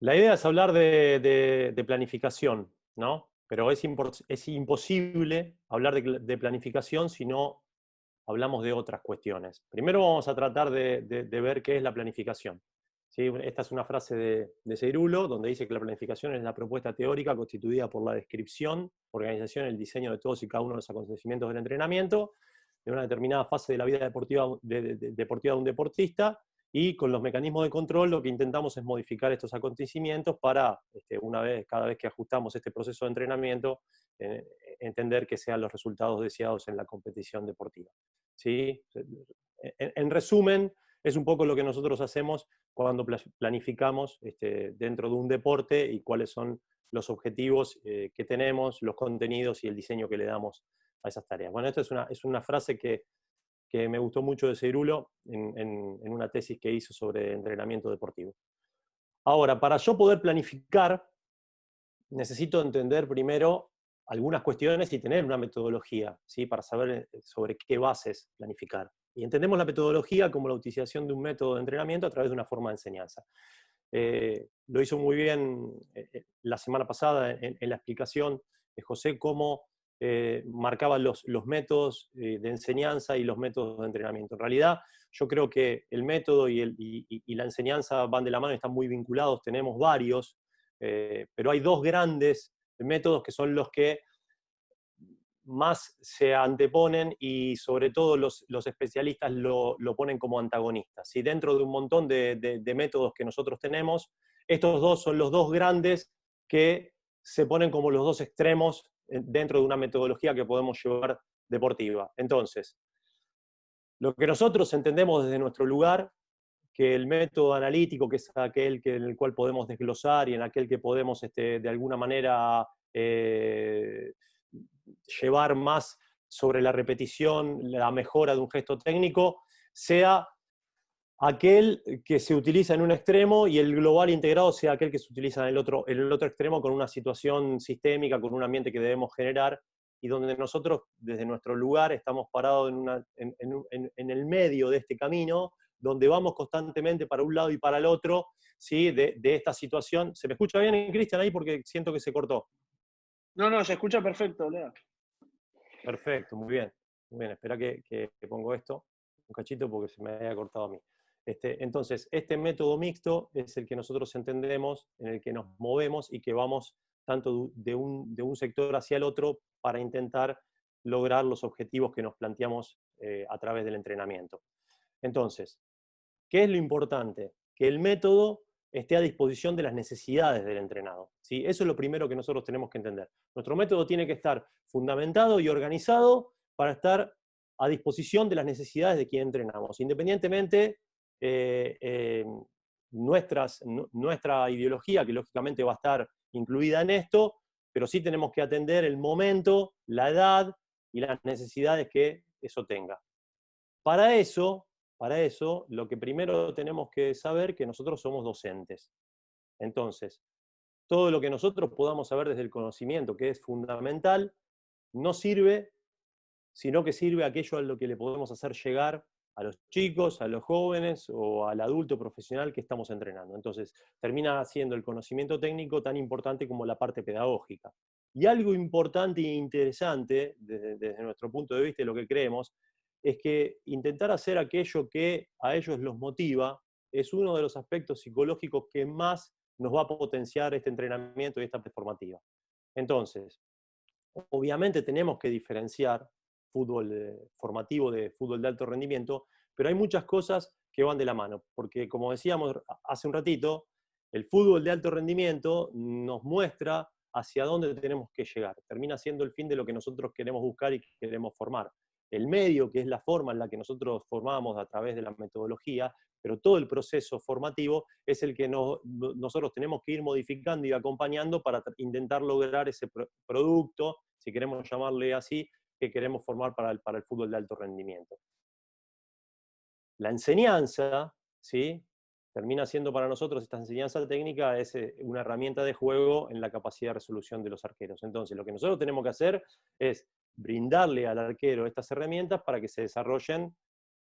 La idea es hablar de planificación, ¿no? Pero es imposible hablar de planificación si no hablamos de otras cuestiones. Primero vamos a tratar de ver qué es la planificación. ¿Sí? Esta es una frase de Cerulo, donde dice que la planificación es la propuesta teórica constituida por la descripción, organización y el diseño de todos y cada uno de los acontecimientos del entrenamiento, de una determinada fase de la vida deportiva de un deportista, y con los mecanismos de control lo que intentamos es modificar estos acontecimientos para, cada vez que ajustamos este proceso de entrenamiento, entender que sean los resultados deseados en la competición deportiva. ¿Sí? En resumen, es un poco lo que nosotros hacemos cuando planificamos dentro de un deporte y cuáles son los objetivos que tenemos, los contenidos y el diseño que le damos a esas tareas. Bueno, esta es una frase que me gustó mucho de Cerulo en una tesis que hizo sobre entrenamiento deportivo. Ahora, para yo poder planificar, necesito entender primero algunas cuestiones y tener una metodología, ¿sí? Para saber sobre qué bases planificar. Y entendemos la metodología como la utilización de un método de entrenamiento a través de una forma de enseñanza. Lo hizo muy bien la semana pasada en la explicación de José cómo marcaba los métodos de enseñanza y los métodos de entrenamiento. En realidad, yo creo que el método y la enseñanza van de la mano y están muy vinculados, tenemos varios, pero hay dos grandes métodos que son los que más se anteponen y sobre todo los especialistas lo ponen como antagonistas. ¿Sí? Dentro de un montón de métodos que nosotros tenemos, estos dos son los dos grandes que se ponen como los dos extremos dentro de una metodología que podemos llevar deportiva. Entonces, lo que nosotros entendemos desde nuestro lugar, que el método analítico, que es aquel en el cual podemos desglosar y en aquel que podemos de alguna manera llevar más sobre la repetición, la mejora de un gesto técnico, sea aquel que se utiliza en un extremo y el global integrado sea aquel que se utiliza en el otro extremo con una situación sistémica, con un ambiente que debemos generar y donde nosotros desde nuestro lugar estamos parados en el medio de este camino, donde vamos constantemente para un lado y para el otro, ¿sí? de esta situación. ¿Se me escucha bien, Cristian, ahí? Porque siento que se cortó. No, no, se escucha perfecto, Lea. Perfecto, muy bien. Muy bien, espera que pongo esto un cachito porque se me había cortado a mí. Entonces, este método mixto es el que nosotros entendemos, en el que nos movemos y que vamos tanto de un sector hacia el otro para intentar lograr los objetivos que nos planteamos a través del entrenamiento. Entonces, ¿qué es lo importante? Que el método esté a disposición de las necesidades del entrenado. ¿Sí? Eso es lo primero que nosotros tenemos que entender. Nuestro método tiene que estar fundamentado y organizado para estar a disposición de las necesidades de quien entrenamos. Independientemente, eh, eh, nuestra ideología, que lógicamente va a estar incluida en esto, pero sí tenemos que atender el momento, la edad y las necesidades que eso tenga. Para eso, lo que primero tenemos que saber es que nosotros somos docentes. Entonces, todo lo que nosotros podamos saber desde el conocimiento, que es fundamental, no sirve, sino que sirve aquello a lo que le podemos hacer llegar a los chicos, a los jóvenes o al adulto profesional que estamos entrenando. Entonces, termina siendo el conocimiento técnico tan importante como la parte pedagógica. Y algo importante e interesante, desde nuestro punto de vista y lo que creemos, es que intentar hacer aquello que a ellos los motiva es uno de los aspectos psicológicos que más nos va a potenciar este entrenamiento y esta performativa. Entonces, obviamente tenemos que diferenciar fútbol formativo de fútbol de alto rendimiento, pero hay muchas cosas que van de la mano, porque como decíamos hace un ratito, el fútbol de alto rendimiento nos muestra hacia dónde tenemos que llegar, termina siendo el fin de lo que nosotros queremos buscar y queremos formar. El medio, que es la forma en la que nosotros formamos a través de la metodología, pero todo el proceso formativo es el que nosotros tenemos que ir modificando y acompañando para intentar lograr ese producto, si queremos llamarle así, que queremos formar para el fútbol de alto rendimiento. La enseñanza, ¿sí? Termina siendo para nosotros, esta enseñanza técnica es una herramienta de juego en la capacidad de resolución de los arqueros. Entonces, lo que nosotros tenemos que hacer es brindarle al arquero estas herramientas para que se desarrollen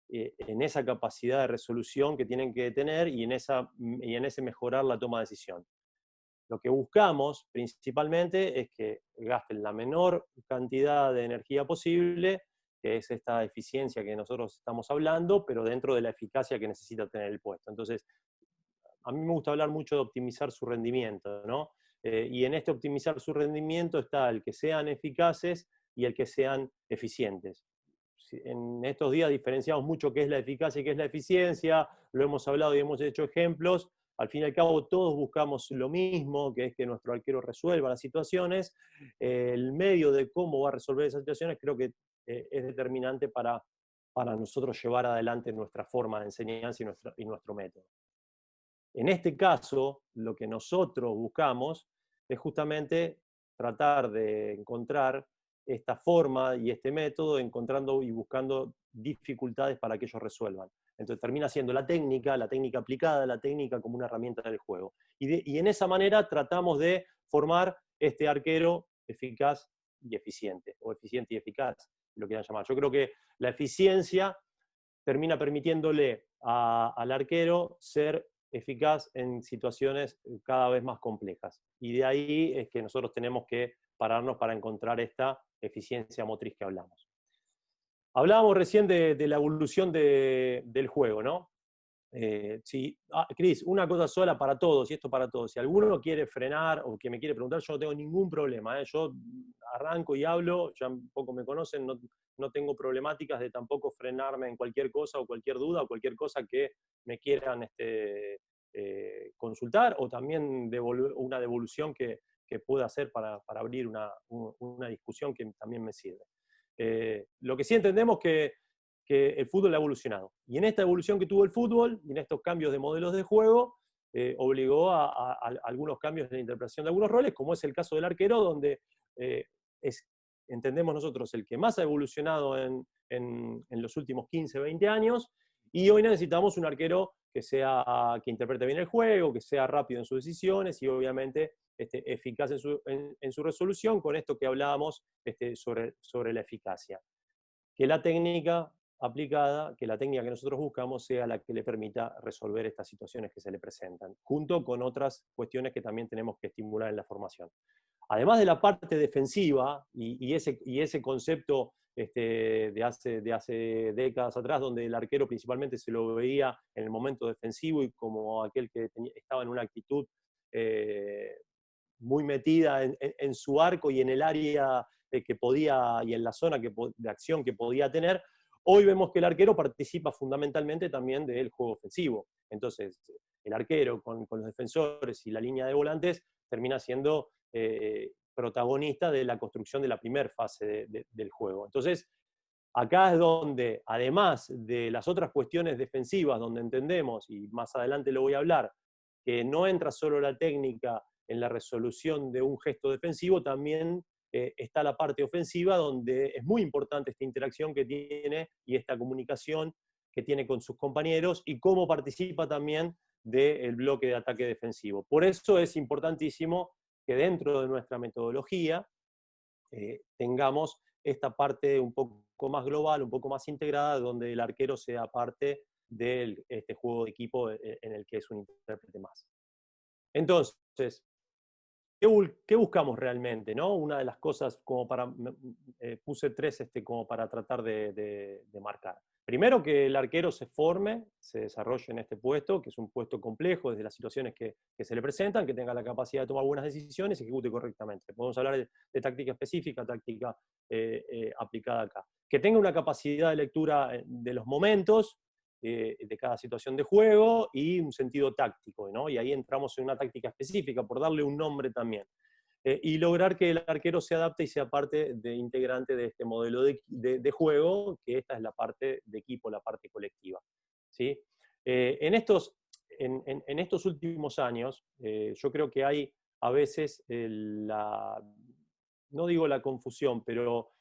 en esa capacidad de resolución que tienen que tener y en ese mejorar la toma de decisión. Lo que buscamos principalmente es que gasten la menor cantidad de energía posible, que es esta eficiencia que nosotros estamos hablando, pero dentro de la eficacia que necesita tener el puesto. Entonces, a mí me gusta hablar mucho de optimizar su rendimiento, ¿no? Y en este optimizar su rendimiento está el que sean eficaces y el que sean eficientes. En estos días diferenciamos mucho qué es la eficacia y qué es la eficiencia, lo hemos hablado y hemos hecho ejemplos. Al fin y al cabo todos buscamos lo mismo, que es que nuestro arquero resuelva las situaciones. El medio de cómo va a resolver esas situaciones creo que es determinante para nosotros llevar adelante nuestra forma de enseñanza y nuestro método. En este caso, lo que nosotros buscamos es justamente tratar de encontrar esta forma y este método, encontrando y buscando dificultades para que ellos resuelvan. Entonces termina siendo la técnica aplicada, la técnica como una herramienta del juego. Y en esa manera tratamos de formar este arquero eficaz y eficiente, o eficiente y eficaz, lo quieran llamar. Yo creo que la eficiencia termina permitiéndole al arquero ser eficaz en situaciones cada vez más complejas. Y de ahí es que nosotros tenemos que pararnos para encontrar esta eficiencia motriz que hablamos. Hablábamos recién de la evolución del juego, ¿no? Cris, una cosa sola para todos, y esto para todos. Si alguno quiere frenar o que me quiere preguntar, yo no tengo ningún problema. Yo arranco y hablo, ya un poco me conocen, no tengo problemáticas de tampoco frenarme en cualquier cosa o cualquier duda o cualquier cosa que me quieran consultar, o también una devolución que pueda hacer para abrir una discusión que también me sirve. Lo que sí entendemos que el fútbol ha evolucionado. Y en esta evolución que tuvo el fútbol, y en estos cambios de modelos de juego, obligó a algunos cambios en la interpretación de algunos roles, como es el caso del arquero, donde entendemos nosotros, el que más ha evolucionado en los últimos 15, 20 años, y hoy necesitamos un arquero que interprete bien el juego, que sea rápido en sus decisiones y obviamente eficaz en su resolución, con esto que hablábamos sobre la eficacia. Que la técnica aplicada, que la técnica que nosotros buscamos sea la que le permita resolver estas situaciones que se le presentan, junto con otras cuestiones que también tenemos que estimular en la formación. Además de la parte defensiva y ese concepto de hace décadas atrás, donde el arquero principalmente se lo veía en el momento defensivo y como aquel que estaba en una actitud muy metida en su arco y en el área que podía, y en la zona de acción que podía tener. Hoy vemos que el arquero participa fundamentalmente también del juego ofensivo. Entonces, el arquero con los defensores y la línea de volantes termina siendo protagonista de la construcción de la primera fase del juego. Entonces, acá es donde, además de las otras cuestiones defensivas, donde entendemos, y más adelante lo voy a hablar, que no entra solo la técnica en la resolución de un gesto defensivo, también está la parte ofensiva, donde es muy importante esta interacción que tiene y esta comunicación que tiene con sus compañeros y cómo participa también del bloque de ataque defensivo. Por eso es importantísimo que dentro de nuestra metodología tengamos esta parte un poco más global, un poco más integrada, donde el arquero sea parte de este juego de equipo en el que es un intérprete más. Entonces, ¿qué buscamos realmente? ¿No? Una de las cosas, como puse tres como para tratar de marcar. Primero, que el arquero se forme, se desarrolle en este puesto, que es un puesto complejo desde las situaciones que se le presentan, que tenga la capacidad de tomar buenas decisiones y ejecute correctamente. Podemos hablar de táctica específica, táctica aplicada acá. Que tenga una capacidad de lectura de los momentos, de cada situación de juego y un sentido táctico, ¿no? Y ahí entramos en una táctica específica, por darle un nombre también. Y lograr que el arquero se adapte y sea parte integrante de este modelo de juego, que esta es la parte de equipo, la parte colectiva. ¿Sí? En estos últimos años, yo creo que hay a veces no digo la confusión, pero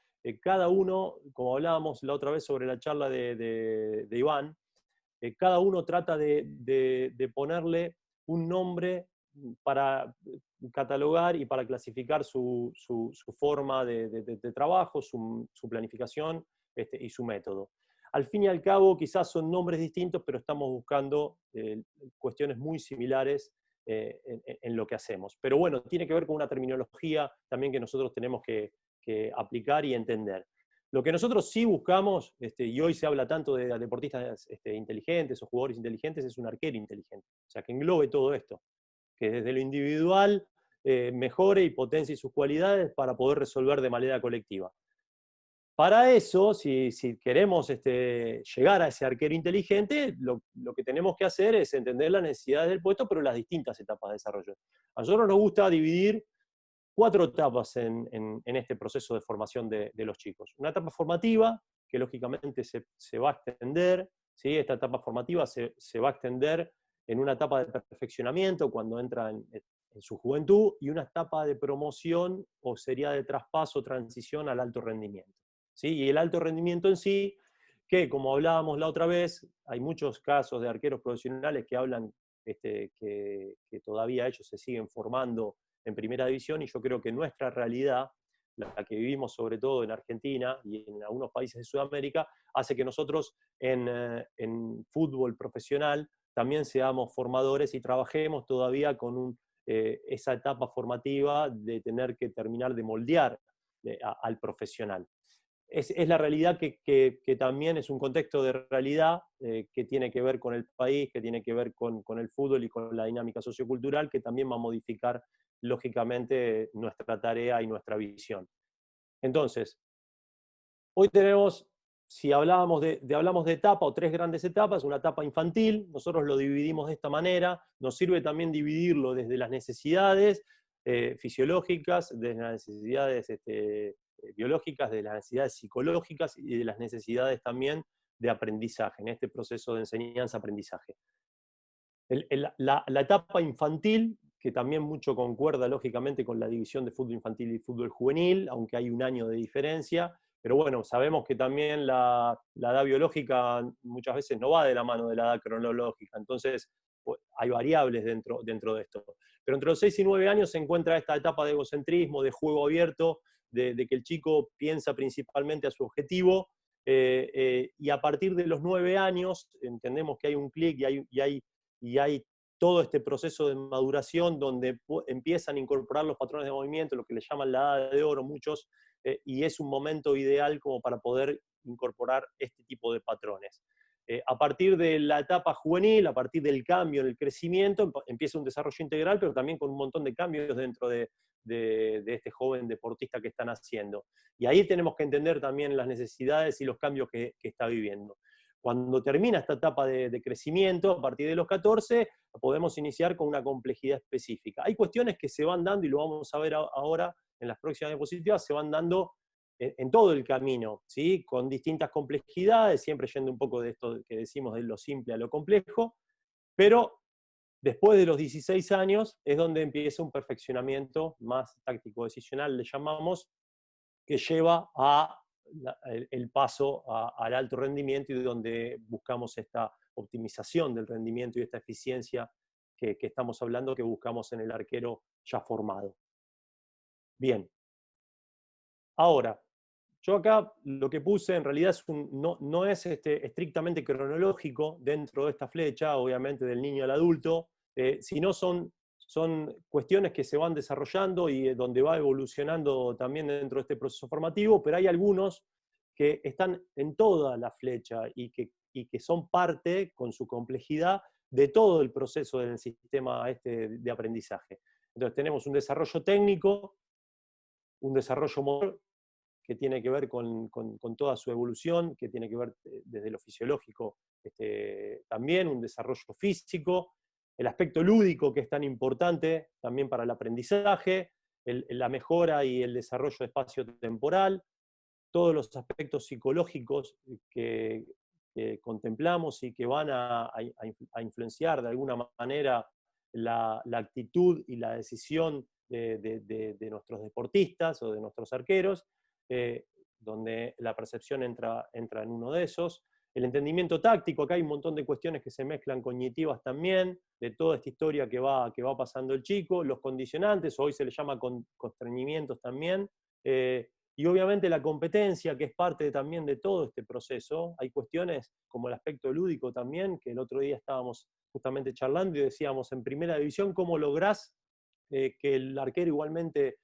cada uno, como hablábamos la otra vez sobre la charla de Iván, cada uno trata de ponerle un nombre para catalogar y para clasificar su forma de trabajo, su planificación y su método. Al fin y al cabo, quizás son nombres distintos, pero estamos buscando cuestiones muy similares en lo que hacemos. Pero bueno, tiene que ver con una terminología también que nosotros tenemos que aplicar y entender. Lo que nosotros sí buscamos, y hoy se habla tanto de deportistas inteligentes o jugadores inteligentes, es un arquero inteligente. O sea, que englobe todo esto, que desde lo individual mejore y potencie sus cualidades para poder resolver de manera colectiva. Para eso, si queremos llegar a ese arquero inteligente, lo que tenemos que hacer es entender las necesidades del puesto, pero las distintas etapas de desarrollo. A nosotros nos gusta dividir 4 etapas en este proceso de formación de los chicos. Una etapa formativa, que lógicamente se va a extender, ¿sí? Esta etapa formativa se va a extender en una etapa de perfeccionamiento cuando entra en su juventud, y una etapa de promoción o sería de traspaso, transición al alto rendimiento. ¿Sí? Y el alto rendimiento en sí, que como hablábamos la otra vez, hay muchos casos de arqueros profesionales que hablan que todavía ellos se siguen formando en primera división, y yo creo que nuestra realidad, la que vivimos sobre todo en Argentina y en algunos países de Sudamérica, hace que nosotros en fútbol profesional también seamos formadores y trabajemos todavía con esa etapa formativa de tener que terminar de moldear al profesional. Es la realidad que también es un contexto de realidad que tiene que ver con el país, que tiene que ver con el fútbol y con la dinámica sociocultural, que también va a modificar lógicamente nuestra tarea y nuestra visión. Entonces, hoy tenemos, si hablamos hablamos de etapa o 3 grandes etapas, una etapa infantil, nosotros lo dividimos de esta manera, nos sirve también dividirlo desde las necesidades fisiológicas, desde las necesidades biológicas, de las necesidades psicológicas y de las necesidades también de aprendizaje, en este proceso de enseñanza-aprendizaje. La etapa infantil, que también mucho concuerda lógicamente con la división de fútbol infantil y fútbol juvenil, aunque hay un año de diferencia, pero bueno, sabemos que también la edad biológica muchas veces no va de la mano de la edad cronológica, entonces hay variables dentro de esto. Pero entre los 6 y 9 años se encuentra esta etapa de egocentrismo, de juego abierto, de que el chico piensa principalmente a su objetivo, y a partir de los 9 años entendemos que hay un clic y hay todo este proceso de maduración donde empiezan a incorporar los patrones de movimiento, lo que le llaman la edad de oro muchos, y es un momento ideal como para poder incorporar este tipo de patrones. A partir de la etapa juvenil, a partir del cambio en el crecimiento, empieza un desarrollo integral, pero también con un montón de cambios dentro de este joven deportista que están haciendo. Y ahí tenemos que entender también las necesidades y los cambios que está viviendo. Cuando termina esta etapa de crecimiento, a partir de los 14, podemos iniciar con una complejidad específica. Hay cuestiones que se van dando, y lo vamos a ver ahora en las próximas diapositivas, se van dando en todo el camino, ¿sí? Con distintas complejidades, siempre yendo un poco de esto que decimos de lo simple a lo complejo, pero después de los 16 años es donde empieza un perfeccionamiento más táctico-decisional, le llamamos, que lleva el paso al alto rendimiento, y donde buscamos esta optimización del rendimiento y esta eficiencia que estamos hablando, que buscamos en el arquero ya formado. Bien. Ahora, yo acá lo que puse en realidad no es estrictamente cronológico dentro de esta flecha, obviamente del niño al adulto, sino son cuestiones que se van desarrollando y donde va evolucionando también dentro de este proceso formativo, pero hay algunos que están en toda la flecha y que son parte, con su complejidad, de todo el proceso del sistema de aprendizaje. Entonces tenemos un desarrollo técnico, un desarrollo motor, que tiene que ver con toda su evolución, que tiene que ver desde lo fisiológico también, un desarrollo físico, el aspecto lúdico, que es tan importante también para el aprendizaje, la mejora y el desarrollo espacio-temporal, todos los aspectos psicológicos que contemplamos y que van a influenciar de alguna manera la actitud y la decisión de nuestros deportistas o de nuestros arqueros, donde la percepción entra en uno de esos. El entendimiento táctico, acá hay un montón de cuestiones que se mezclan cognitivas también, de toda esta historia que va pasando el chico, los condicionantes, hoy se le llama constreñimientos también, Y obviamente la competencia, que es parte también de todo este proceso. Hay cuestiones como el aspecto lúdico también, que el otro día estábamos justamente charlando y decíamos, en primera división, ¿cómo lográs que el arquero igualmente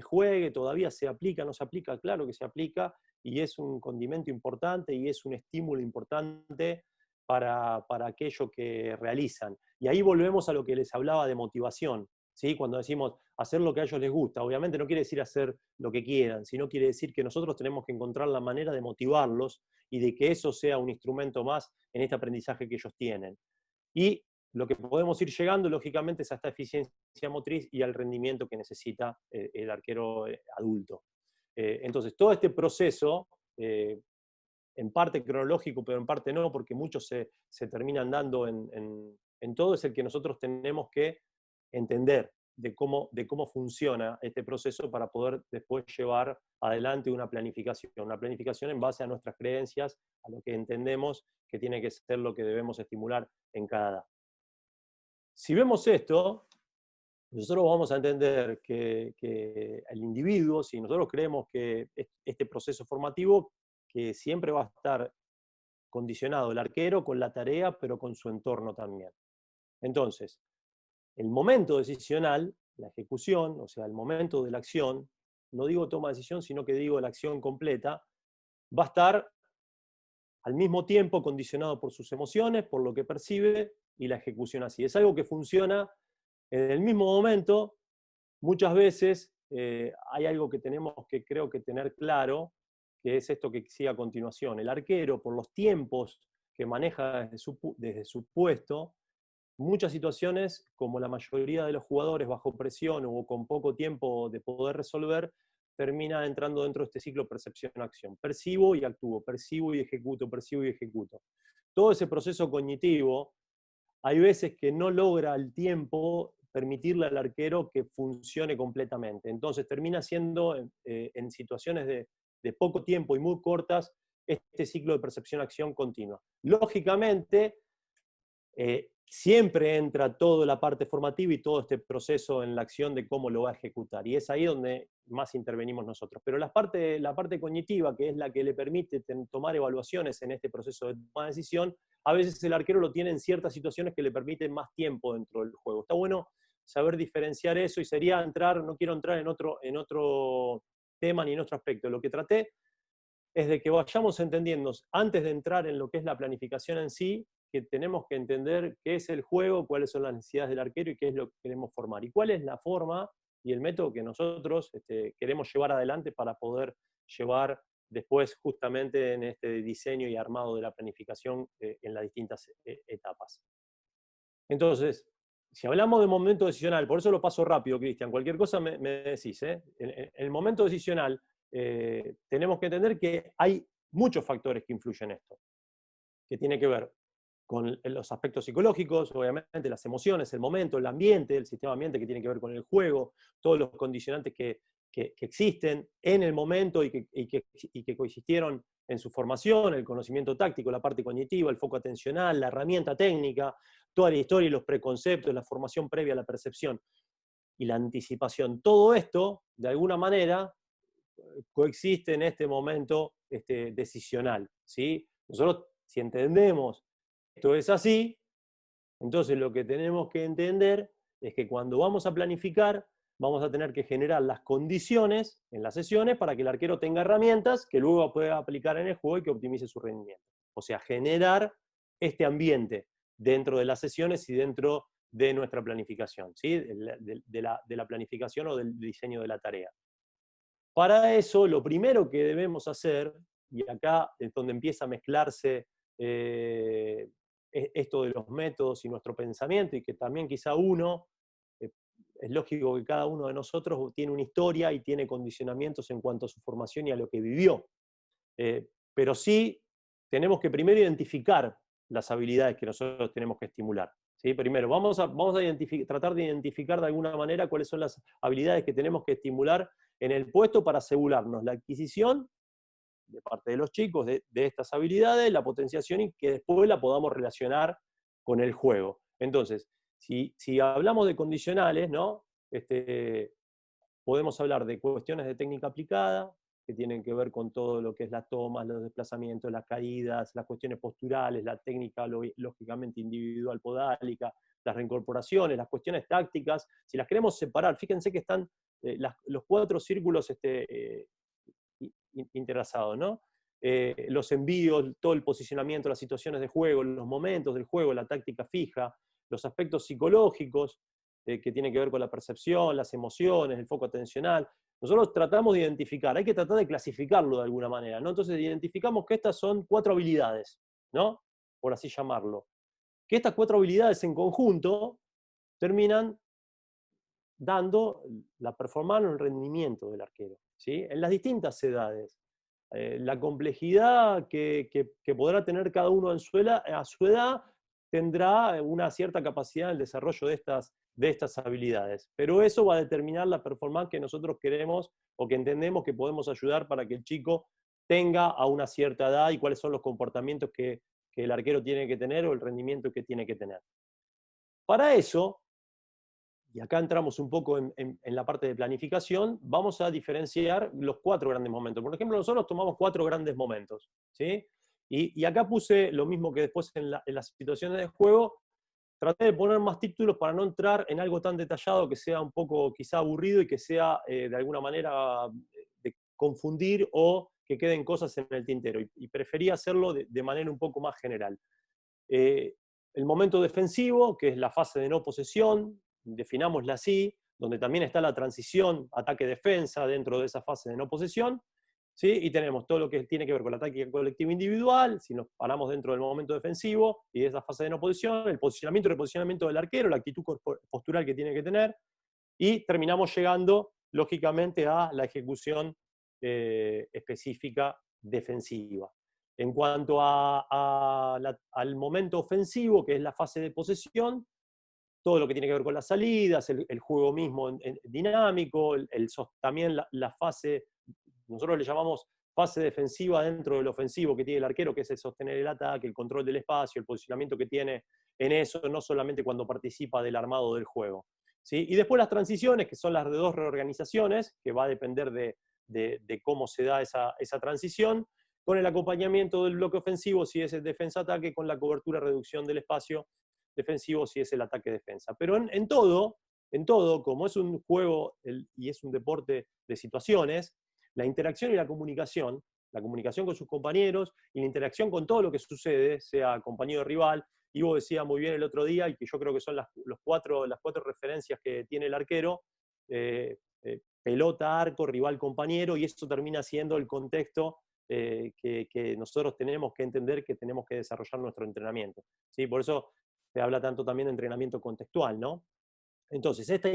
juegue? ¿Todavía se aplica, no se aplica? Claro que se aplica, y es un condimento importante y es un estímulo importante para aquello que realizan. Y ahí volvemos a lo que les hablaba de motivación, ¿sí? Cuando decimos hacer lo que a ellos les gusta, obviamente no quiere decir hacer lo que quieran, sino quiere decir que nosotros tenemos que encontrar la manera de motivarlos y de que eso sea un instrumento más en este aprendizaje que ellos tienen. Y lo que podemos ir llegando, lógicamente, es a esta eficiencia motriz y al rendimiento que necesita el arquero adulto. Entonces, todo este proceso, en parte cronológico, pero en parte no, porque muchos se terminan dando en todo, es el que nosotros tenemos que entender de cómo funciona este proceso para poder después llevar adelante una planificación en base a nuestras creencias, a lo que entendemos que tiene que ser lo que debemos estimular en cada edad. Si vemos esto, nosotros vamos a entender que el individuo, si nosotros creemos que este proceso formativo, que siempre va a estar condicionado el arquero con la tarea, pero con su entorno también. Entonces, el momento decisional, la ejecución, o sea, el momento de la acción, no digo toma de decisión, sino que digo la acción completa, va a estar al mismo tiempo condicionado por sus emociones, por lo que percibe y la ejecución así. Es algo que funciona en el mismo momento. Muchas veces hay algo que tenemos que creo que tener claro, que es esto que sigue a continuación. El arquero, por los tiempos que maneja desde su puesto, muchas situaciones, como la mayoría de los jugadores bajo presión o con poco tiempo de poder resolver, termina entrando dentro de este ciclo percepción-acción. Percibo y actúo, percibo y ejecuto, percibo y ejecuto. Todo ese proceso cognitivo, hay veces que no logra el tiempo permitirle al arquero que funcione completamente. Entonces termina siendo, en situaciones de poco tiempo y muy cortas, este ciclo de percepción-acción continua. Lógicamente, siempre entra toda la parte formativa y todo este proceso en la acción de cómo lo va a ejecutar. Y es ahí donde más intervenimos nosotros. Pero la parte cognitiva, que es la que le permite tomar evaluaciones en este proceso de toma de decisión, a veces el arquero lo tiene en ciertas situaciones que le permiten más tiempo dentro del juego. Está bueno saber diferenciar eso, y sería no quiero entrar en otro tema ni en otro aspecto. Lo que traté es de que vayamos entendiendo, antes de entrar en lo que es la planificación en sí, que tenemos que entender qué es el juego, cuáles son las necesidades del arquero y qué es lo que queremos formar. Y cuál es la forma y el método que nosotros queremos llevar adelante para poder llevar después justamente en este diseño y armado de la planificación en las distintas etapas. Entonces, si hablamos de momento decisional, por eso lo paso rápido, Cristian, cualquier cosa me decís. En el momento decisional, tenemos que entender que hay muchos factores que influyen en esto, que tiene que ver con los aspectos psicológicos, obviamente las emociones, el momento, el ambiente, el sistema ambiente que tiene que ver con el juego, todos los condicionantes que existen en el momento y que coexistieron en su formación, el conocimiento táctico, la parte cognitiva, el foco atencional, la herramienta técnica, toda la historia y los preconceptos, la formación previa a la percepción y la anticipación. Todo esto, de alguna manera, coexiste en este momento decisional, ¿sí? Nosotros, si entendemos esto es así, entonces lo que tenemos que entender es que cuando vamos a planificar, vamos a tener que generar las condiciones en las sesiones para que el arquero tenga herramientas que luego pueda aplicar en el juego y que optimice su rendimiento. O sea, generar este ambiente dentro de las sesiones y dentro de nuestra planificación, ¿sí? de la planificación o del diseño de la tarea. Para eso, lo primero que debemos hacer, y acá es donde empieza a mezclarse esto de los métodos y nuestro pensamiento, y que también quizá es lógico que cada uno de nosotros tiene una historia y tiene condicionamientos en cuanto a su formación y a lo que vivió. Pero sí tenemos que primero identificar las habilidades que nosotros tenemos que estimular. ¿Sí? Primero, vamos a tratar de identificar de alguna manera cuáles son las habilidades que tenemos que estimular en el puesto para asegurarnos la adquisición de parte de los chicos de estas habilidades, la potenciación y que después la podamos relacionar con el juego. Entonces, si hablamos de condicionales, ¿no? Podemos hablar de cuestiones de técnica aplicada, que tienen que ver con todo lo que es las tomas, los desplazamientos, las caídas, las cuestiones posturales, la técnica lógicamente individual podálica, las reincorporaciones, las cuestiones tácticas. Si las queremos separar, fíjense que están los 4 círculos interlazados, ¿no? Los envíos, todo el posicionamiento, las situaciones de juego, los momentos del juego, la táctica fija, los aspectos psicológicos que tienen que ver con la percepción, las emociones, el foco atencional. Nosotros tratamos de identificar, hay que tratar de clasificarlo de alguna manera, ¿no? Entonces identificamos que estas son 4 habilidades, ¿no? Por así llamarlo. Que estas 4 habilidades en conjunto terminan dando la performance o el rendimiento del arquero, ¿sí? En las distintas edades. La complejidad que podrá tener cada uno a su edad tendrá una cierta capacidad en el desarrollo de estas habilidades. Pero eso va a determinar la performance que nosotros queremos o que entendemos que podemos ayudar para que el chico tenga a una cierta edad y cuáles son los comportamientos que el arquero tiene que tener o el rendimiento que tiene que tener. Para eso, y acá entramos un poco en la parte de planificación, vamos a diferenciar los 4 grandes momentos. Por ejemplo, nosotros tomamos 4 grandes momentos, ¿sí? Y acá puse lo mismo que después en las situaciones de juego. Traté de poner más títulos para no entrar en algo tan detallado que sea un poco quizá aburrido y que sea de alguna manera de confundir o que queden cosas en el tintero. Y preferí hacerlo de manera un poco más general. El momento defensivo, que es la fase de no posesión, definámosla así, donde también está la transición ataque-defensa dentro de esa fase de no posesión, ¿sí? Y tenemos todo lo que tiene que ver con la táctica colectiva individual, si nos paramos dentro del momento defensivo y de esa fase de no posesión, el posicionamiento y reposicionamiento del arquero, la actitud postural que tiene que tener, y terminamos llegando, lógicamente, a la ejecución específica defensiva. En cuanto al momento ofensivo, que es la fase de posesión, todo lo que tiene que ver con las salidas, el juego mismo dinámico, también la fase, nosotros le llamamos fase defensiva dentro del ofensivo que tiene el arquero, que es el sostener el ataque, el control del espacio, el posicionamiento que tiene en eso, no solamente cuando participa del armado del juego, ¿sí? Y después las transiciones, que son las de 2 reorganizaciones, que va a depender de cómo se da esa transición, con el acompañamiento del bloque ofensivo, si es el defensa-ataque, con la cobertura-reducción del espacio defensivo, si es el ataque-defensa. Pero en todo, como es un juego y es un deporte de situaciones, la interacción y la comunicación con sus compañeros y la interacción con todo lo que sucede, sea compañero rival, y vos decías muy bien el otro día, y que yo creo que son las 4 referencias que tiene el arquero, pelota, arco, rival, compañero, y eso termina siendo el contexto que nosotros tenemos que entender que tenemos que desarrollar nuestro entrenamiento, ¿sí? Por eso se habla tanto también de entrenamiento contextual, ¿no? Entonces, esta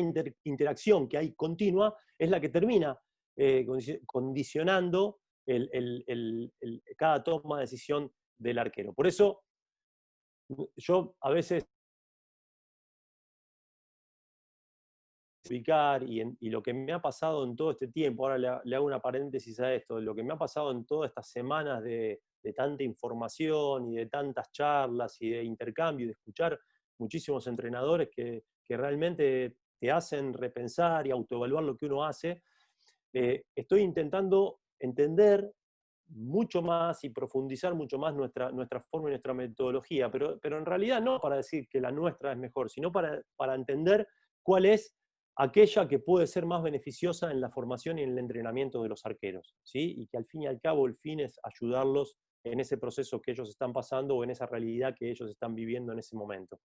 interacción que hay continua es la que termina condicionando cada toma de decisión del arquero. Por eso, yo a veces y lo que me ha pasado en todo este tiempo, ahora le hago una paréntesis a esto, lo que me ha pasado en todas estas semanas de tanta información y de tantas charlas y de intercambio y de escuchar muchísimos entrenadores que realmente te hacen repensar y autoevaluar lo que uno hace, estoy intentando entender mucho más y profundizar mucho más nuestra forma y nuestra metodología, pero en realidad no para decir que la nuestra es mejor, sino para entender cuál es aquella que puede ser más beneficiosa en la formación y en el entrenamiento de los arqueros, ¿sí? Y que al fin y al cabo el fin es ayudarlos en ese proceso que ellos están pasando o en esa realidad que ellos están viviendo en ese momento.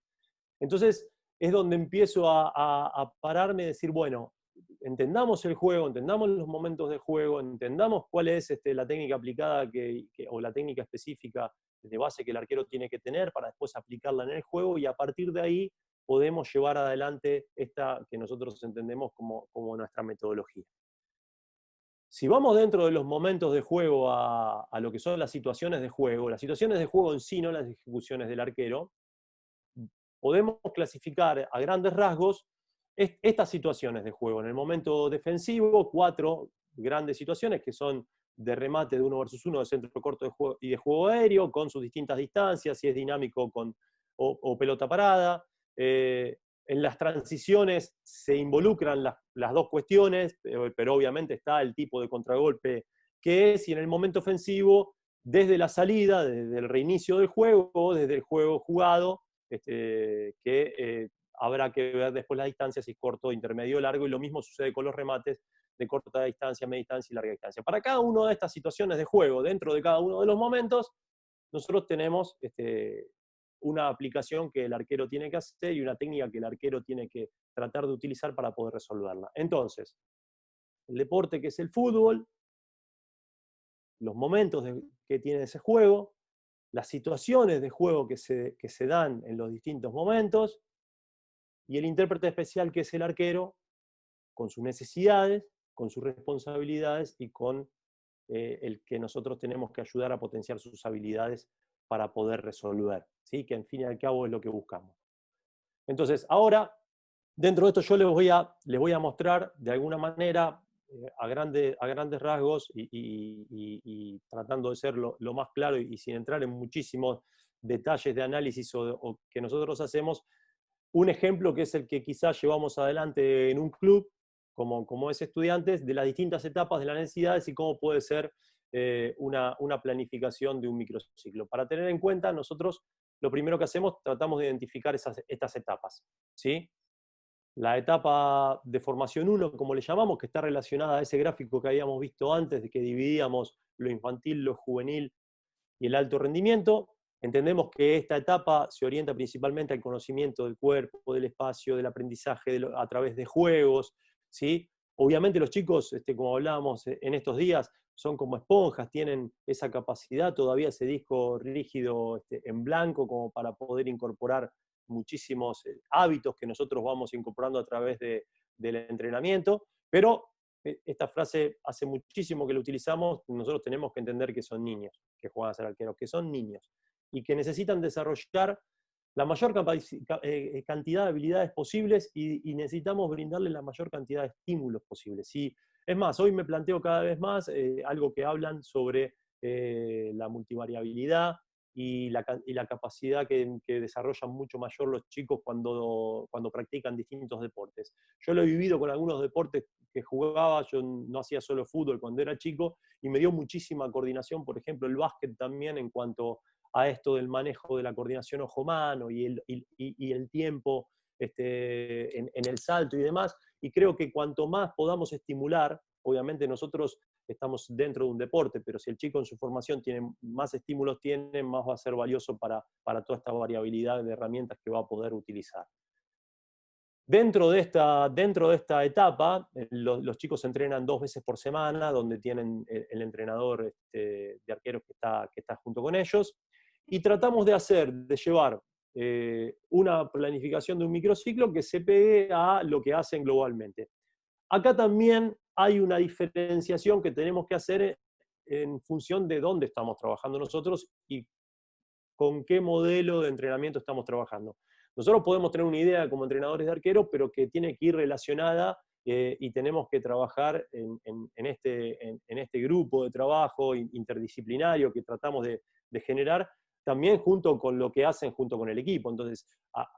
Entonces es donde empiezo a pararme y decir, bueno, entendamos el juego, entendamos los momentos de juego, entendamos cuál es la técnica aplicada o la técnica específica de base que el arquero tiene que tener para después aplicarla en el juego, y a partir de ahí podemos llevar adelante esta que nosotros entendemos como nuestra metodología. Si vamos dentro de los momentos de juego a lo que son las situaciones de juego en sí, no las ejecuciones del arquero, podemos clasificar a grandes rasgos estas situaciones de juego. En el momento defensivo, 4 grandes situaciones que son de remate de 1 versus 1, de centro corto y de juego aéreo, con sus distintas distancias, si es dinámico o pelota parada. En las transiciones se involucran las 2 cuestiones, pero obviamente está el tipo de contragolpe que es si en el momento ofensivo, desde la salida, desde el reinicio del juego, o desde el juego jugado, habrá que ver después las distancias, si es corto, intermedio, largo, y lo mismo sucede con los remates de corta distancia, media distancia y larga distancia. Para cada una de estas situaciones de juego, dentro de cada uno de los momentos, nosotros tenemos una aplicación que el arquero tiene que hacer y una técnica que el arquero tiene que tratar de utilizar para poder resolverla. Entonces, el deporte que es el fútbol, los momentos que tiene ese juego, las situaciones de juego que se dan en los distintos momentos, y el intérprete especial que es el arquero, con sus necesidades, con sus responsabilidades y con el que nosotros tenemos que ayudar a potenciar sus habilidades para poder resolver, ¿sí? Que en fin y al cabo es lo que buscamos. Entonces, ahora, dentro de esto yo les voy a mostrar de alguna manera, a grandes rasgos y tratando de ser lo más claro y sin entrar en muchísimos detalles de análisis o que nosotros hacemos, un ejemplo que es el que quizás llevamos adelante en un club, como es estudiantes, de las distintas etapas de las necesidades y cómo puede ser una planificación de un microciclo. Para tener en cuenta, nosotros lo primero que hacemos, tratamos de identificar estas etapas, ¿sí? La etapa de formación 1, como le llamamos, que está relacionada a ese gráfico que habíamos visto antes, de que dividíamos lo infantil, lo juvenil y el alto rendimiento. Entendemos que esta etapa se orienta principalmente al conocimiento del cuerpo, del espacio, del aprendizaje a través de juegos, ¿sí? Obviamente los chicos, como hablábamos en estos días, son como esponjas, tienen esa capacidad, todavía ese disco rígido en blanco como para poder incorporar muchísimos hábitos que nosotros vamos incorporando a través del entrenamiento, pero esta frase hace muchísimo que la utilizamos, nosotros tenemos que entender que son niños, que juegan a ser arqueros, que son niños, y que necesitan desarrollar la mayor cantidad de habilidades posibles y necesitamos brindarles la mayor cantidad de estímulos posibles. Y, es más, hoy me planteo cada vez más algo que hablan sobre la multivariabilidad y la capacidad que desarrollan mucho mayor los chicos cuando practican distintos deportes. Yo lo he vivido con algunos deportes que jugaba, yo no hacía solo fútbol cuando era chico, y me dio muchísima coordinación, por ejemplo, el básquet también en cuanto a esto del manejo de la coordinación ojo-mano y el tiempo en el salto y demás, y creo que cuanto más podamos estimular, obviamente nosotros estamos dentro de un deporte, pero si el chico en su formación tiene más estímulos, tiene, más va a ser valioso para toda esta variabilidad de herramientas que va a poder utilizar. Dentro de esta etapa, los chicos entrenan 2 veces por semana, donde tienen el entrenador de arqueros que está junto con ellos, y tratamos de llevar una planificación de un microciclo que se pegue a lo que hacen globalmente. Acá también hay una diferenciación que tenemos que hacer en función de dónde estamos trabajando nosotros y con qué modelo de entrenamiento estamos trabajando. Nosotros podemos tener una idea como entrenadores de arqueros, pero que tiene que ir relacionada y tenemos que trabajar en este grupo de trabajo interdisciplinario que tratamos de generar, también junto con lo que hacen junto con el equipo. Entonces,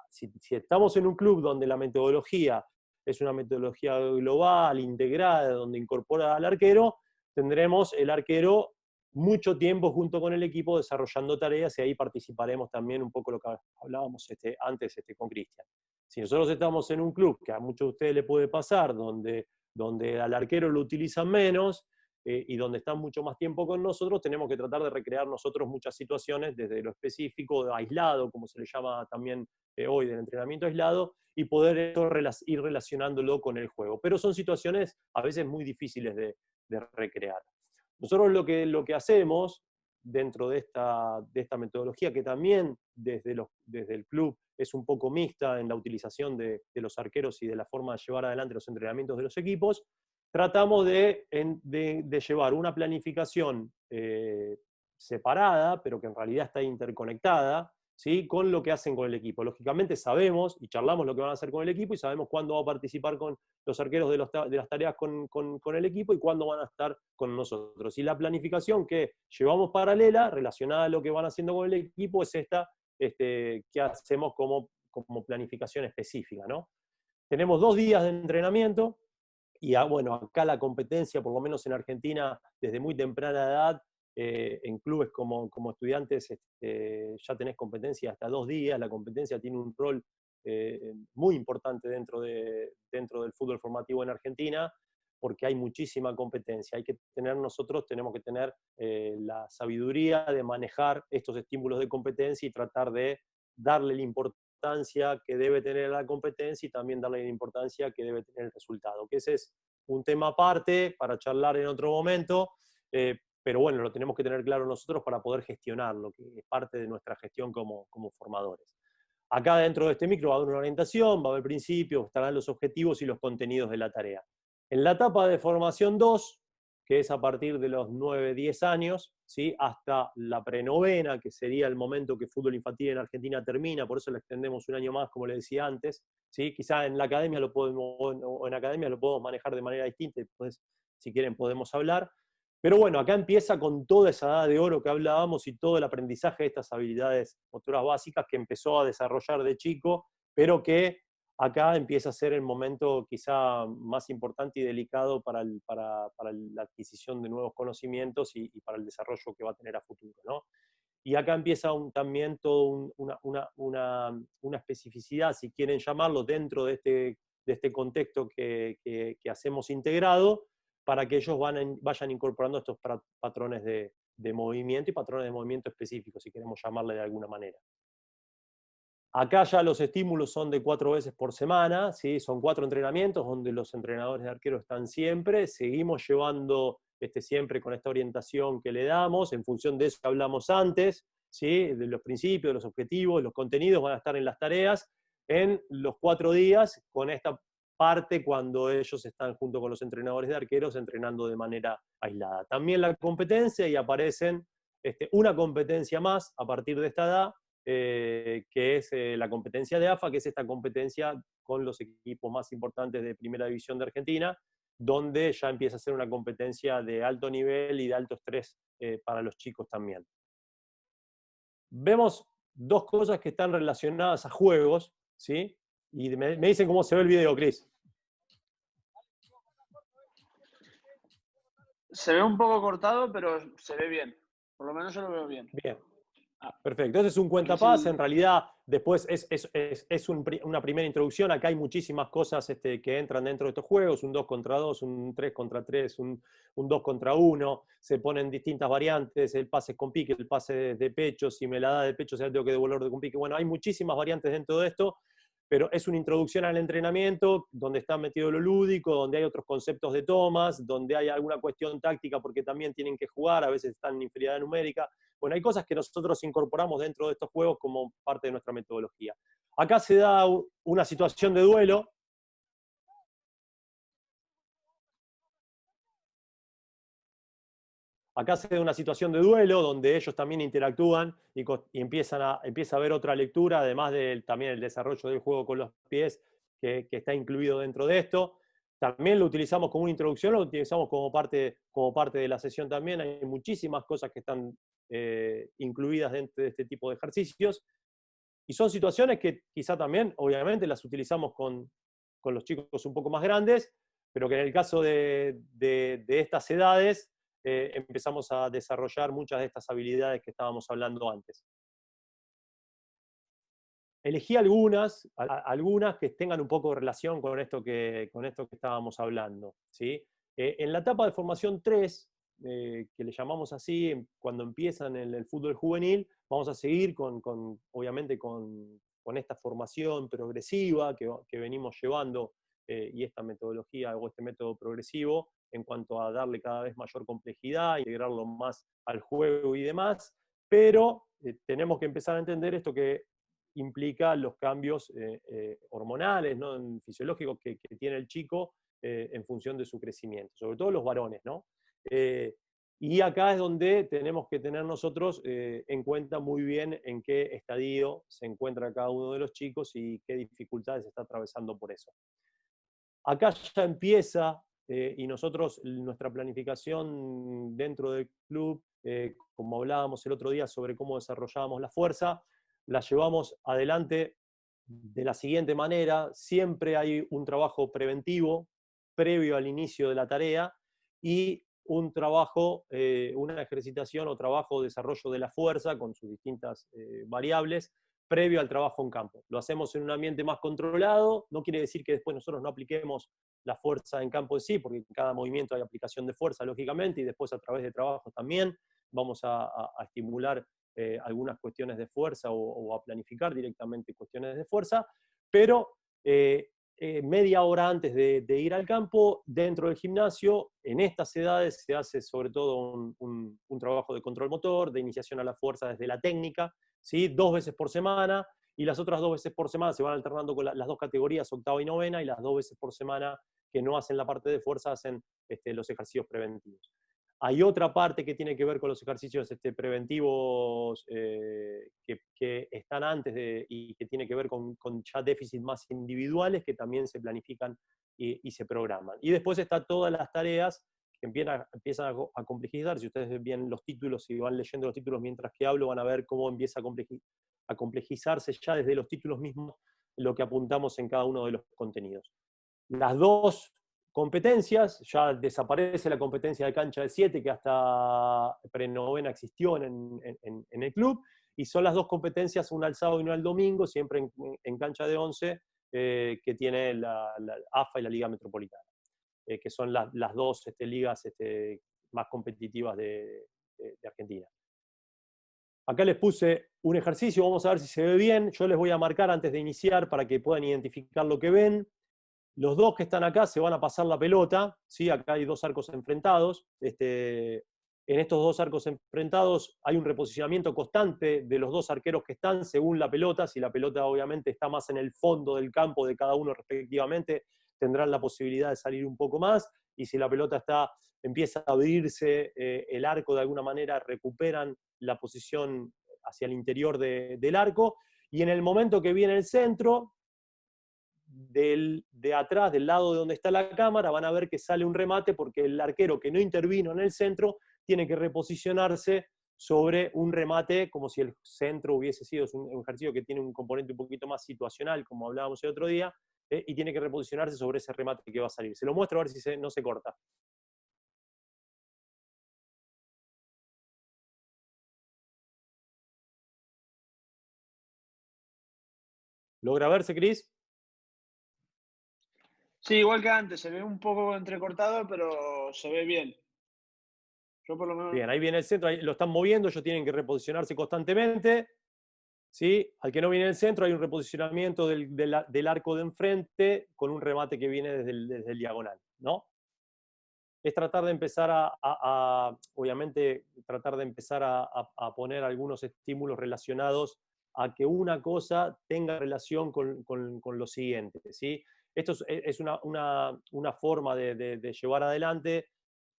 si estamos en un club donde la metodología es una metodología global, integrada, donde incorpora al arquero, tendremos el arquero mucho tiempo junto con el equipo desarrollando tareas y ahí participaremos también un poco lo que hablábamos antes con Cristian. Si nosotros estamos en un club, que a muchos de ustedes les puede pasar, donde al arquero lo utilizan menos y donde están mucho más tiempo con nosotros, tenemos que tratar de recrear nosotros muchas situaciones desde lo específico, aislado, como se le llama también hoy del entrenamiento aislado, y poder ir relacionándolo con el juego. Pero son situaciones a veces muy difíciles de recrear. Nosotros lo que hacemos dentro de esta metodología, que también desde el club es un poco mixta en la utilización de los arqueros y de la forma de llevar adelante los entrenamientos de los equipos, tratamos de llevar una planificación separada, pero que en realidad está interconectada, ¿sí? Con lo que hacen con el equipo. Lógicamente sabemos y charlamos lo que van a hacer con el equipo y sabemos cuándo va a participar con los arqueros de las tareas con el equipo y cuándo van a estar con nosotros. Y la planificación que llevamos paralela, relacionada a lo que van haciendo con el equipo, es esta que hacemos como planificación específica, ¿no? Tenemos 2 días de entrenamiento y bueno, acá la competencia, por lo menos en Argentina, desde muy temprana edad, en clubes como estudiantes, ya tenés competencia hasta 2 días. La competencia tiene un rol muy importante dentro del fútbol formativo en Argentina, porque hay muchísima competencia. Tenemos que tener la sabiduría de manejar estos estímulos de competencia y tratar de darle la importancia que debe tener la competencia y también darle la importancia que debe tener el resultado. Que ese es un tema aparte para charlar en otro momento, pero bueno, lo tenemos que tener claro nosotros para poder gestionarlo, que es parte de nuestra gestión como formadores. Acá dentro de este micro va a haber una orientación, va a haber principios, estarán los objetivos y los contenidos de la tarea. En la etapa de formación 2, que es a partir de los 9, 10 años, ¿sí?, hasta la prenovena, que sería el momento que fútbol infantil en Argentina termina, por eso lo extendemos un año más, como le decía antes, ¿sí? Quizá en la academia lo podemos manejar de manera distinta, y después, si quieren, podemos hablar. Pero bueno, acá empieza con toda esa edad de oro que hablábamos y todo el aprendizaje de estas habilidades motoras básicas que empezó a desarrollar de chico, pero que acá empieza a ser el momento quizá más importante y delicado para la adquisición de nuevos conocimientos y para el desarrollo que va a tener a futuro, ¿no? Y acá empieza también toda una especificidad, si quieren llamarlo, dentro de este contexto que hacemos integrado, para que ellos vayan incorporando estos patrones de movimiento y patrones de movimiento específicos, si queremos llamarle de alguna manera. Acá ya los estímulos son de 4 veces por semana, ¿sí? Son 4 entrenamientos donde los entrenadores de arqueros están siempre. Seguimos llevando siempre con esta orientación que le damos, en función de eso que hablamos antes, ¿sí? De los principios, de los objetivos, los contenidos van a estar en las tareas en los 4 días, con esta parte cuando ellos están junto con los entrenadores de arqueros entrenando de manera aislada. También la competencia, y aparecen una competencia más a partir de esta edad, que es la competencia de AFA, que es esta competencia con los equipos más importantes de Primera División de Argentina, donde ya empieza a ser una competencia de alto nivel y de alto estrés para los chicos también. Vemos 2 cosas que están relacionadas a juegos, ¿sí? Y me dicen cómo se ve el video, Cris. Se ve un poco cortado, pero se ve bien. Por lo menos yo lo veo bien. Bien. Perfecto, ese es un cuentapás, en realidad después es una primera introducción. Acá hay muchísimas cosas que entran dentro de estos juegos, un 2 contra 2, un 3 contra 3, un 2 contra 1, se ponen distintas variantes, el pase con pique, el pase de pecho, si me la da de pecho, tengo que devolver con pique. Bueno, hay muchísimas variantes dentro de esto, pero es una introducción al entrenamiento donde está metido lo lúdico, donde hay otros conceptos de tomas, donde hay alguna cuestión táctica porque también tienen que jugar, a veces están en inferioridad numérica. Bueno, hay cosas que nosotros incorporamos dentro de estos juegos como parte de nuestra metodología. Acá se da una situación de duelo. Acá se da una situación de duelo donde ellos también interactúan y empieza a haber otra lectura, además también el desarrollo del juego con los pies que está incluido dentro de esto. También lo utilizamos como una introducción, lo utilizamos como parte de la sesión también. Hay muchísimas cosas que están incluidas dentro de este tipo de ejercicios. Y son situaciones que quizá también, obviamente, las utilizamos con los chicos un poco más grandes, pero que en el caso de estas edades empezamos a desarrollar muchas de estas habilidades que estábamos hablando antes. Elegí algunas que tengan un poco de relación con esto que estábamos hablando, ¿sí? En la etapa de formación 3, que le llamamos así, cuando empiezan en el fútbol juvenil, vamos a seguir obviamente con esta formación progresiva que venimos llevando y esta metodología o este método progresivo en cuanto a darle cada vez mayor complejidad, integrarlo más al juego y demás, pero tenemos que empezar a entender esto que implica los cambios hormonales, ¿no?, fisiológicos que tiene el chico en función de su crecimiento, sobre todo los varones, ¿no? Y acá es donde tenemos que tener nosotros en cuenta muy bien en qué estadio se encuentra cada uno de los chicos y qué dificultades está atravesando por eso. Acá ya empieza, y nosotros, nuestra planificación dentro del club, como hablábamos el otro día sobre cómo desarrollábamos la fuerza, la llevamos adelante de la siguiente manera. Siempre hay un trabajo preventivo previo al inicio de la tarea y un trabajo, una ejercitación o trabajo de desarrollo de la fuerza con sus distintas variables previo al trabajo en campo. Lo hacemos en un ambiente más controlado, no quiere decir que después nosotros no apliquemos la fuerza en campo en sí, porque en cada movimiento hay aplicación de fuerza, lógicamente, y después a través de trabajo también vamos a estimular algunas cuestiones de fuerza o a planificar directamente cuestiones de fuerza, pero media hora antes de ir al campo, dentro del gimnasio, en estas edades se hace sobre todo un trabajo de control motor, de iniciación a la fuerza desde la técnica, ¿sí? 2 veces por semana, y las otras 2 veces por semana se van alternando con las dos categorías, octava y novena, y las 2 veces por semana que no hacen la parte de fuerza hacen los ejercicios preventivos. Hay otra parte que tiene que ver con los ejercicios preventivos que están antes y que tiene que ver con ya déficits más individuales que también se planifican y se programan. Y después están todas las tareas que empiezan a complejizar. Si ustedes ven bien los títulos y van leyendo los títulos mientras que hablo, van a ver cómo empieza a complejizarse ya desde los títulos mismos lo que apuntamos en cada uno de los contenidos. Las dos competencias, ya desaparece la competencia de cancha de 7 que hasta prenovena existió en el club, y son las dos competencias, una al sábado y una al domingo, siempre en cancha de 11, que tiene la AFA y la Liga Metropolitana, que son las dos ligas más competitivas de Argentina. Acá les puse un ejercicio, vamos a ver si se ve bien. Yo les voy a marcar antes de iniciar para que puedan identificar lo que ven. Los dos que están acá se van a pasar la pelota, ¿sí? Acá hay dos arcos enfrentados. En estos dos arcos enfrentados hay un reposicionamiento constante de los dos arqueros que están según la pelota. Si la pelota obviamente está más en el fondo del campo de cada uno respectivamente, tendrán la posibilidad de salir un poco más. Y si la pelota empieza a abrirse el arco de alguna manera, recuperan la posición hacia el interior del arco. Y en el momento que viene el centro, de atrás, del lado de donde está la cámara, van a ver que sale un remate porque el arquero que no intervino en el centro tiene que reposicionarse sobre un remate como si el centro hubiese sido un ejercicio que tiene un componente un poquito más situacional, como hablábamos el otro día, y tiene que reposicionarse sobre ese remate que va a salir. Se lo muestro a ver si no se corta. ¿Logra verse, Cris? Sí, igual que antes, se ve un poco entrecortado, pero se ve bien. Yo por lo menos... Bien, ahí viene el centro, ahí lo están moviendo, ellos tienen que reposicionarse constantemente. ¿Sí? Al que no viene el centro hay un reposicionamiento del arco de enfrente con un remate que viene desde el diagonal, ¿no? Es tratar de empezar obviamente, tratar de empezar a poner algunos estímulos relacionados a que una cosa tenga relación con lo siguiente, ¿sí? Esto es una forma de llevar adelante,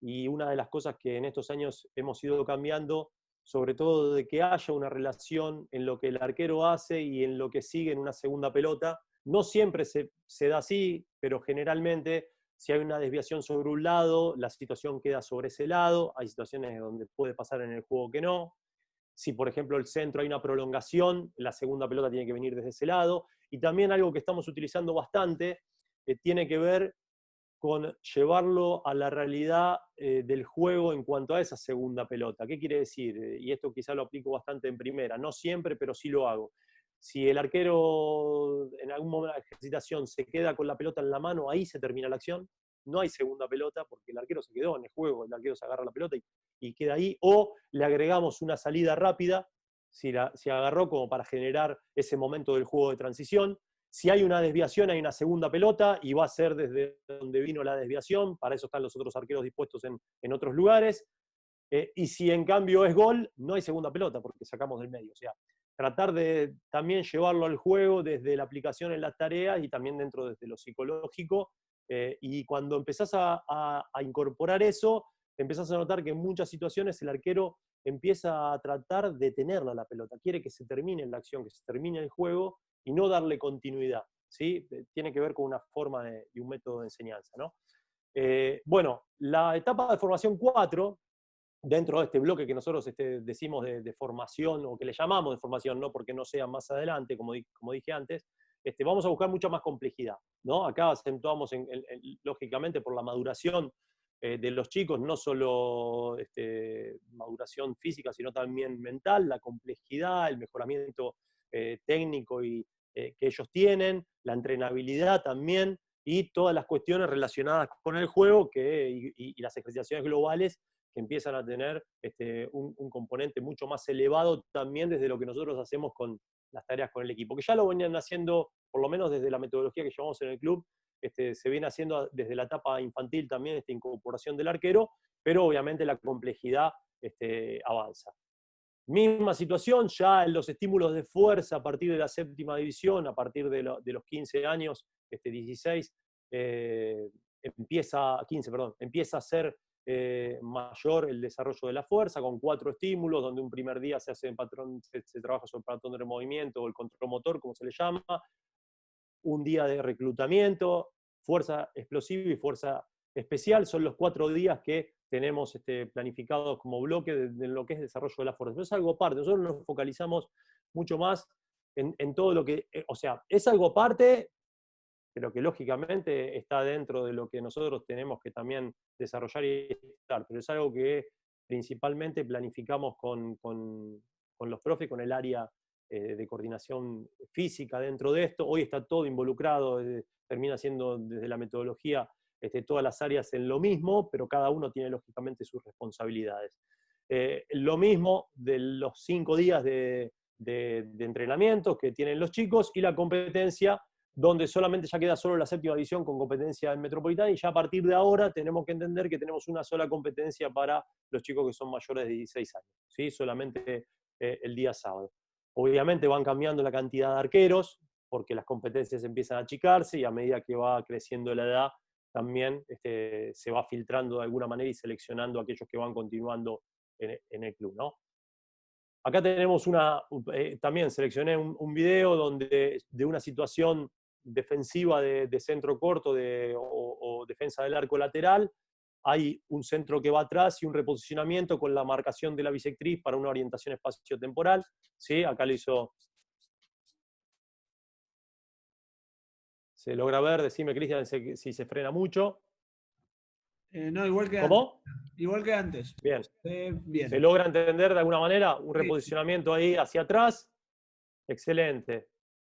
y una de las cosas que en estos años hemos ido cambiando, sobre todo de que haya una relación en lo que el arquero hace y en lo que sigue en una segunda pelota. No siempre se da así, pero generalmente si hay una desviación sobre un lado, la situación queda sobre ese lado. Hay situaciones donde puede pasar en el juego que no. Si, por ejemplo, el centro hay una prolongación, la segunda pelota tiene que venir desde ese lado. Y también algo que estamos utilizando bastante tiene que ver con llevarlo a la realidad del juego en cuanto a esa segunda pelota. ¿Qué quiere decir? Y esto quizá lo aplico bastante en primera, no siempre, pero sí lo hago. Si el arquero en algún momento de la ejercitación se queda con la pelota en la mano, ahí se termina la acción. No hay segunda pelota porque el arquero se quedó en el juego, el arquero se agarra la pelota y queda ahí. O le agregamos una salida rápida, si agarró como para generar ese momento del juego de transición. Si hay una desviación, hay una segunda pelota y va a ser desde donde vino la desviación. Para eso están los otros arqueros dispuestos en otros lugares. Y si en cambio es gol, no hay segunda pelota porque sacamos del medio. O sea, tratar de también llevarlo al juego desde la aplicación en las tareas y también dentro desde lo psicológico. Y cuando empezás a incorporar eso, empezás a notar que en muchas situaciones el arquero empieza a tratar de tenerla la pelota. Quiere que se termine la acción, que se termine el juego y no darle continuidad, ¿sí? Tiene que ver con una forma y un método de enseñanza, ¿no? Bueno, la etapa de formación 4, dentro de este bloque que nosotros decimos de formación, o que le llamamos de formación, no porque no sea más adelante, como dije antes, vamos a buscar mucha más complejidad, ¿no? Acá acentuamos lógicamente por la maduración de los chicos, no solo maduración física, sino también mental, la complejidad, el mejoramiento técnico que ellos tienen, la entrenabilidad también, y todas las cuestiones relacionadas con el juego y las ejercitaciones globales que empiezan a tener un componente mucho más elevado también desde lo que nosotros hacemos con las tareas con el equipo, que ya lo venían haciendo, por lo menos desde la metodología que llevamos en el club, se viene haciendo desde la etapa infantil también esta incorporación del arquero, pero obviamente la complejidad avanza. Misma situación ya en los estímulos de fuerza a partir de la séptima división, a partir de los 15 años, 16, empieza a ser mayor el desarrollo de la fuerza, con 4 estímulos, donde un primer día se trabaja sobre el patrón de movimiento o el control motor, como se le llama, un día de reclutamiento, fuerza explosiva y fuerza especial, son los 4 días que tenemos planificados como bloque de lo que es desarrollo de la fuerza. Pero es algo aparte, nosotros nos focalizamos mucho más en todo lo que, o sea, es algo aparte, pero que lógicamente está dentro de lo que nosotros tenemos que también desarrollar y estar, pero es algo que principalmente planificamos con los profes, con el área de coordinación física dentro de esto. Hoy está todo involucrado, termina siendo desde la metodología todas las áreas en lo mismo, pero cada uno tiene lógicamente sus responsabilidades. Lo mismo de los 5 días de entrenamiento que tienen los chicos y la competencia, donde solamente ya queda solo la séptima división con competencia en Metropolitana, y ya a partir de ahora tenemos que entender que tenemos una sola competencia para los chicos que son mayores de 16 años, ¿sí? Solamente el día sábado. Obviamente van cambiando la cantidad de arqueros, porque las competencias empiezan a achicarse y a medida que va creciendo la edad, también se va filtrando de alguna manera y seleccionando a aquellos que van continuando en el club, ¿no? Acá tenemos también seleccioné un video de una situación defensiva de centro corto o defensa del arco lateral. Hay un centro que va atrás y un reposicionamiento con la marcación de la bisectriz para una orientación espaciotemporal. ¿Sí? Acá lo hizo. ¿Se logra ver? Decime, Cristian, si se frena mucho. No, igual que antes. ¿Cómo? Igual que antes. Bien. Bien. ¿Se logra entender de alguna manera? Un Sí. reposicionamiento ahí hacia atrás. Excelente.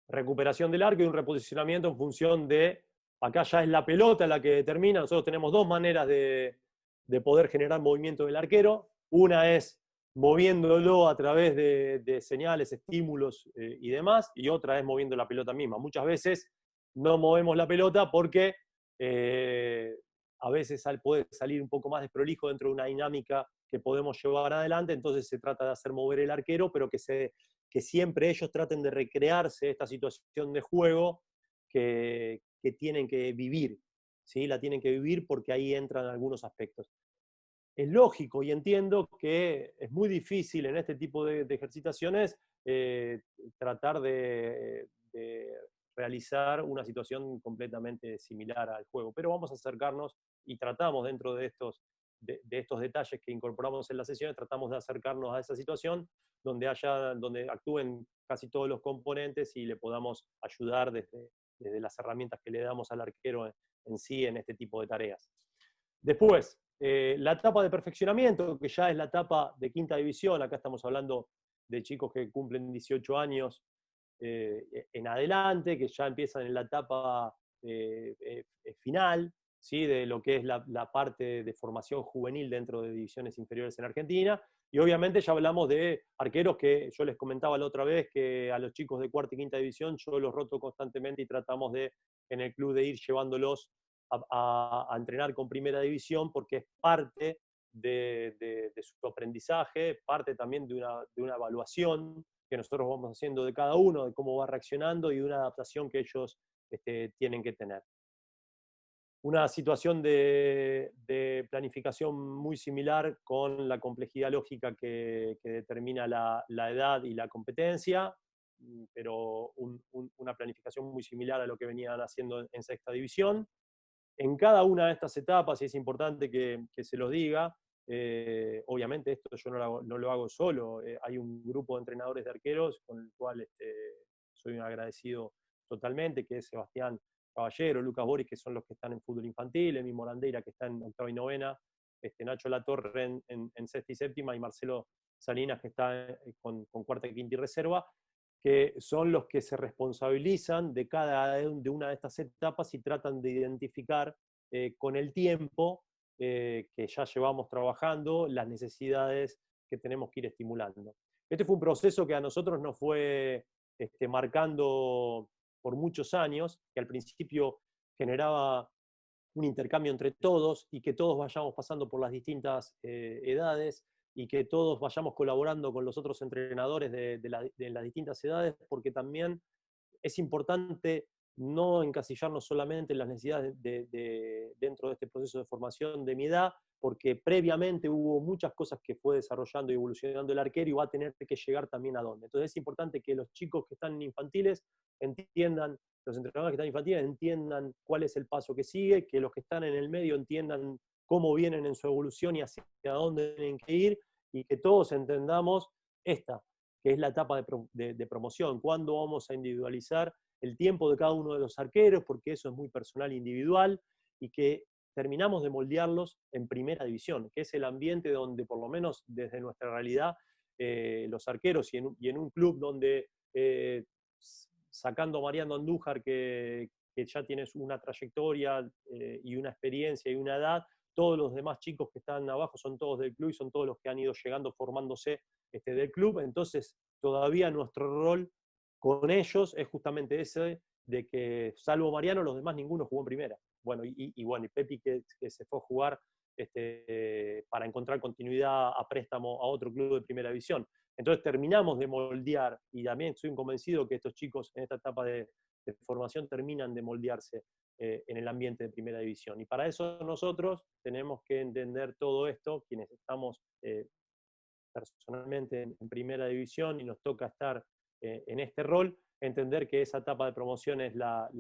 Recuperación del arco y un reposicionamiento en función de, acá ya es la pelota la que determina. Nosotros tenemos 2 maneras de poder generar movimiento del arquero. Una es moviéndolo a través de señales, estímulos y demás, y otra es moviendo la pelota misma. Muchas veces no movemos la pelota porque a veces puede salir un poco más desprolijo dentro de una dinámica que podemos llevar adelante, entonces se trata de hacer mover el arquero, pero que siempre ellos traten de recrearse esta situación de juego que tienen que vivir, ¿sí? La tienen que vivir porque ahí entran algunos aspectos. Es lógico y entiendo que es muy difícil en este tipo de ejercitaciones tratar de realizar una situación completamente similar al juego, pero vamos a acercarnos y tratamos dentro de estos detalles que incorporamos en las sesiones, tratamos de acercarnos a esa situación donde actúen casi todos los componentes y le podamos ayudar desde las herramientas que le damos al arquero en sí en este tipo de tareas. Después, la etapa de perfeccionamiento, que ya es la etapa de quinta división, acá estamos hablando de chicos que cumplen 18 años en adelante, que ya empiezan en la etapa final, ¿sí? De lo que es la parte de formación juvenil dentro de divisiones inferiores en Argentina. Y obviamente ya hablamos de arqueros que yo les comentaba la otra vez, que a los chicos de cuarta y quinta división yo los roto constantemente y tratamos en el club de ir llevándolos a entrenar con primera división, porque es parte de su aprendizaje, parte también de una evaluación que nosotros vamos haciendo de cada uno, de cómo va reaccionando y de una adaptación que ellos tienen que tener. Una situación de planificación muy similar con la complejidad lógica que determina la edad y la competencia, pero una planificación muy similar a lo que venían haciendo en sexta división. En cada una de estas etapas, y es importante que se los diga, obviamente esto yo no lo hago solo, hay un grupo de entrenadores de arqueros con el cual soy un agradecido totalmente, que es Sebastián Caballero, Lucas Boris, que son los que están en fútbol infantil, Emi Morandeira, que está en octava y novena, Nacho Latorre en sexta y séptima, y Marcelo Salinas, que está con cuarta, quinta y reserva, que son los que se responsabilizan de de una de estas etapas y tratan de identificar con el tiempo que ya llevamos trabajando las necesidades que tenemos que ir estimulando. Este fue un proceso que a nosotros nos fue marcando por muchos años, que al principio generaba un intercambio entre todos y que todos vayamos pasando por las distintas edades y que todos vayamos colaborando con los otros entrenadores de las distintas edades, porque también es importante no encasillarnos solamente en las necesidades dentro de este proceso de formación de mi edad, porque previamente hubo muchas cosas que fue desarrollando y evolucionando el arquero y va a tener que llegar también a dónde. Entonces es importante que los chicos que están en infantiles entiendan, los entrenadores que están en infantiles entiendan cuál es el paso que sigue, que los que están en el medio entiendan cómo vienen en su evolución y hacia dónde tienen que ir, y que todos entendamos esta, que es la etapa de promoción, cuándo vamos a individualizar el tiempo de cada uno de los arqueros, porque eso es muy personal e individual, y que terminamos de moldearlos en primera división, que es el ambiente donde, por lo menos desde nuestra realidad, los arqueros y en un club donde, sacando a Mariano Andújar, que ya tienes una trayectoria y una experiencia y una edad, todos los demás chicos que están abajo son todos del club y son todos los que han ido llegando, formándose del club. Entonces, todavía nuestro rol con ellos es justamente ese, de que, salvo Mariano, los demás ninguno jugó en primera. Bueno, y Pepi que se fue a jugar para encontrar continuidad a préstamo a otro club de primera división. Entonces terminamos de moldear, y también estoy convencido que estos chicos en esta etapa de formación terminan de moldearse en el ambiente de primera división. Y para eso nosotros tenemos que entender todo esto, quienes estamos personalmente en primera división y nos toca estar en este rol, entender que esa etapa de promoción es la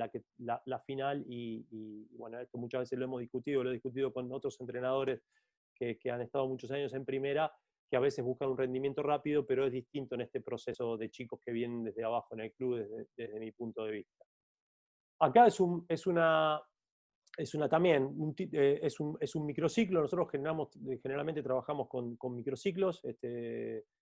final y bueno, esto muchas veces lo hemos discutido, lo he discutido con otros entrenadores que han estado muchos años en primera, que a veces buscan un rendimiento rápido, pero es distinto en este proceso de chicos que vienen desde abajo en el club, desde mi punto de vista. Acá también es un microciclo. Nosotros generalmente trabajamos con microciclos,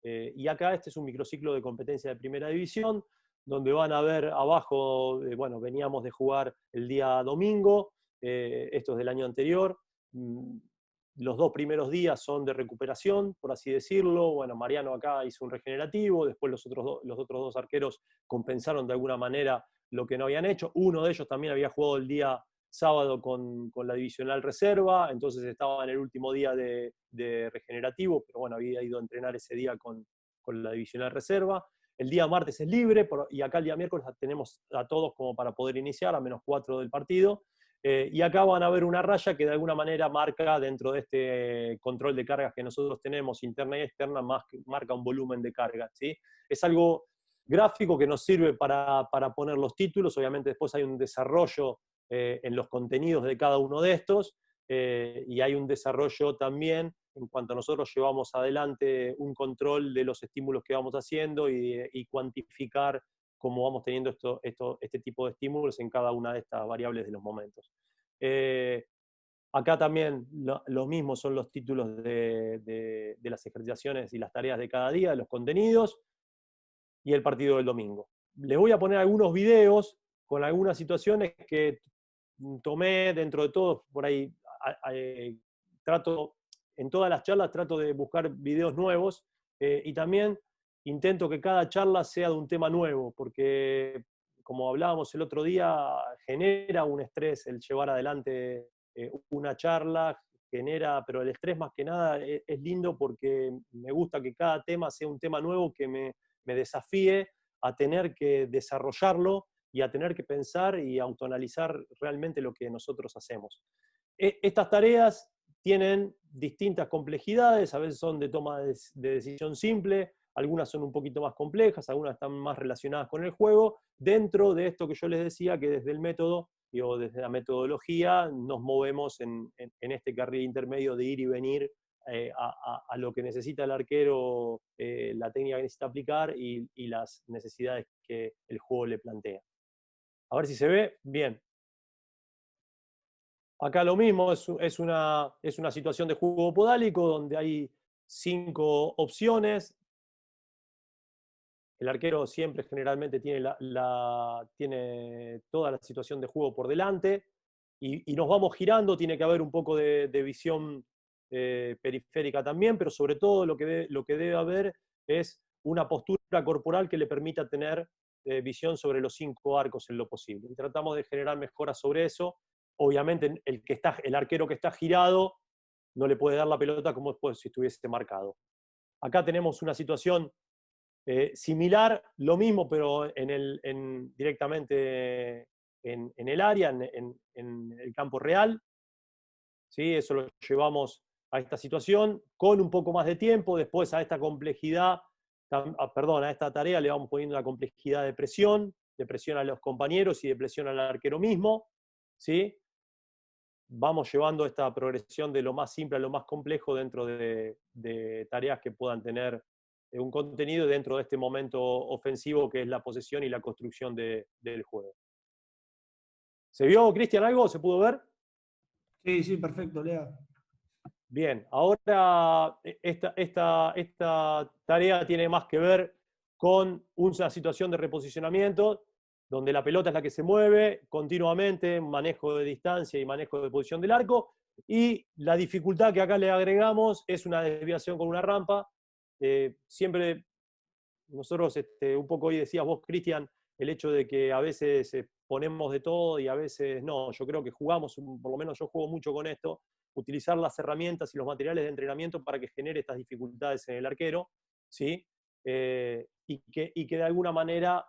y acá este es un microciclo de competencia de primera división, donde van a ver abajo, bueno, veníamos de jugar el día domingo, esto es del año anterior. Los 2 primeros días son de recuperación, por así decirlo. Bueno, Mariano acá hizo un regenerativo, después los otros 2 arqueros compensaron de alguna manera lo que no habían hecho. Uno de ellos también había jugado el día sábado con la divisional reserva, entonces estaba en el último día de regenerativo, pero bueno, había ido a entrenar ese día con la divisional reserva. El día martes es libre, y acá el día miércoles tenemos a todos como para poder iniciar, a -4 del partido. Y acá van a ver una raya que de alguna manera marca, dentro de este control de cargas que nosotros tenemos, interna y externa, marca un volumen de carga, ¿sí? Es algo gráfico que nos sirve para poner los títulos. Obviamente después hay un desarrollo en los contenidos de cada uno de estos, y hay un desarrollo también en cuanto a nosotros llevamos adelante un control de los estímulos que vamos haciendo y cuantificar cómo vamos teniendo este tipo de estímulos en cada una de estas variables de los momentos. Acá también lo mismo son los títulos de las ejercitaciones y las tareas de cada día, de los contenidos, y el partido del domingo. Les voy a poner algunos videos con algunas situaciones que tomé dentro de todo. Por ahí en todas las charlas trato de buscar videos nuevos, y también intento que cada charla sea de un tema nuevo, porque como hablábamos el otro día, genera un estrés el llevar adelante una charla, pero el estrés más que nada es lindo porque me gusta que cada tema sea un tema nuevo que me desafíe a tener que desarrollarlo y a tener que pensar y autoanalizar realmente lo que nosotros hacemos. Estas tareas tienen distintas complejidades, a veces son de toma de decisión simple, algunas son un poquito más complejas, algunas están más relacionadas con el juego, dentro de esto que yo les decía, que desde el método, desde la metodología, nos movemos en este carril intermedio de ir y venir a lo que necesita el arquero, la técnica que necesita aplicar y las necesidades que el juego le plantea. A ver si se ve bien. Acá lo mismo, es una situación de juego podálico donde hay 5 opciones. El arquero siempre generalmente tiene, tiene toda la situación de juego por delante y nos vamos girando, tiene que haber un poco de visión periférica también, pero sobre todo lo que debe haber es una postura corporal que le permita tener visión sobre los 5 arcos en lo posible. Y tratamos de generar mejoras sobre eso. Obviamente el arquero que está girado no le puede dar la pelota como si estuviese marcado. Acá tenemos una situación similar, lo mismo, pero directamente en el área, en el campo real. ¿Sí? Eso lo llevamos a esta situación con un poco más de tiempo. Después a esta complejidad, perdón, a esta tarea le vamos poniendo la complejidad de presión a los compañeros y de presión al arquero mismo. ¿Sí? Vamos llevando esta progresión de lo más simple a lo más complejo dentro de tareas que puedan tener un contenido dentro de este momento ofensivo que es la posesión y la construcción del juego. ¿Se vio, Cristian, algo? ¿Se pudo ver? Sí, sí, perfecto, Lea. Bien, ahora esta tarea tiene más que ver con una situación de reposicionamiento, donde la pelota es la que se mueve continuamente, manejo de distancia y manejo de posición del arco, y la dificultad que acá le agregamos es una desviación con una rampa. Siempre nosotros, un poco hoy decías vos, Cristian, el hecho de que a veces ponemos de todo y a veces no. Yo creo que jugamos, por lo menos yo juego mucho con esto, utilizar las herramientas y los materiales de entrenamiento para que genere estas dificultades en el arquero, ¿sí? Y que de alguna manera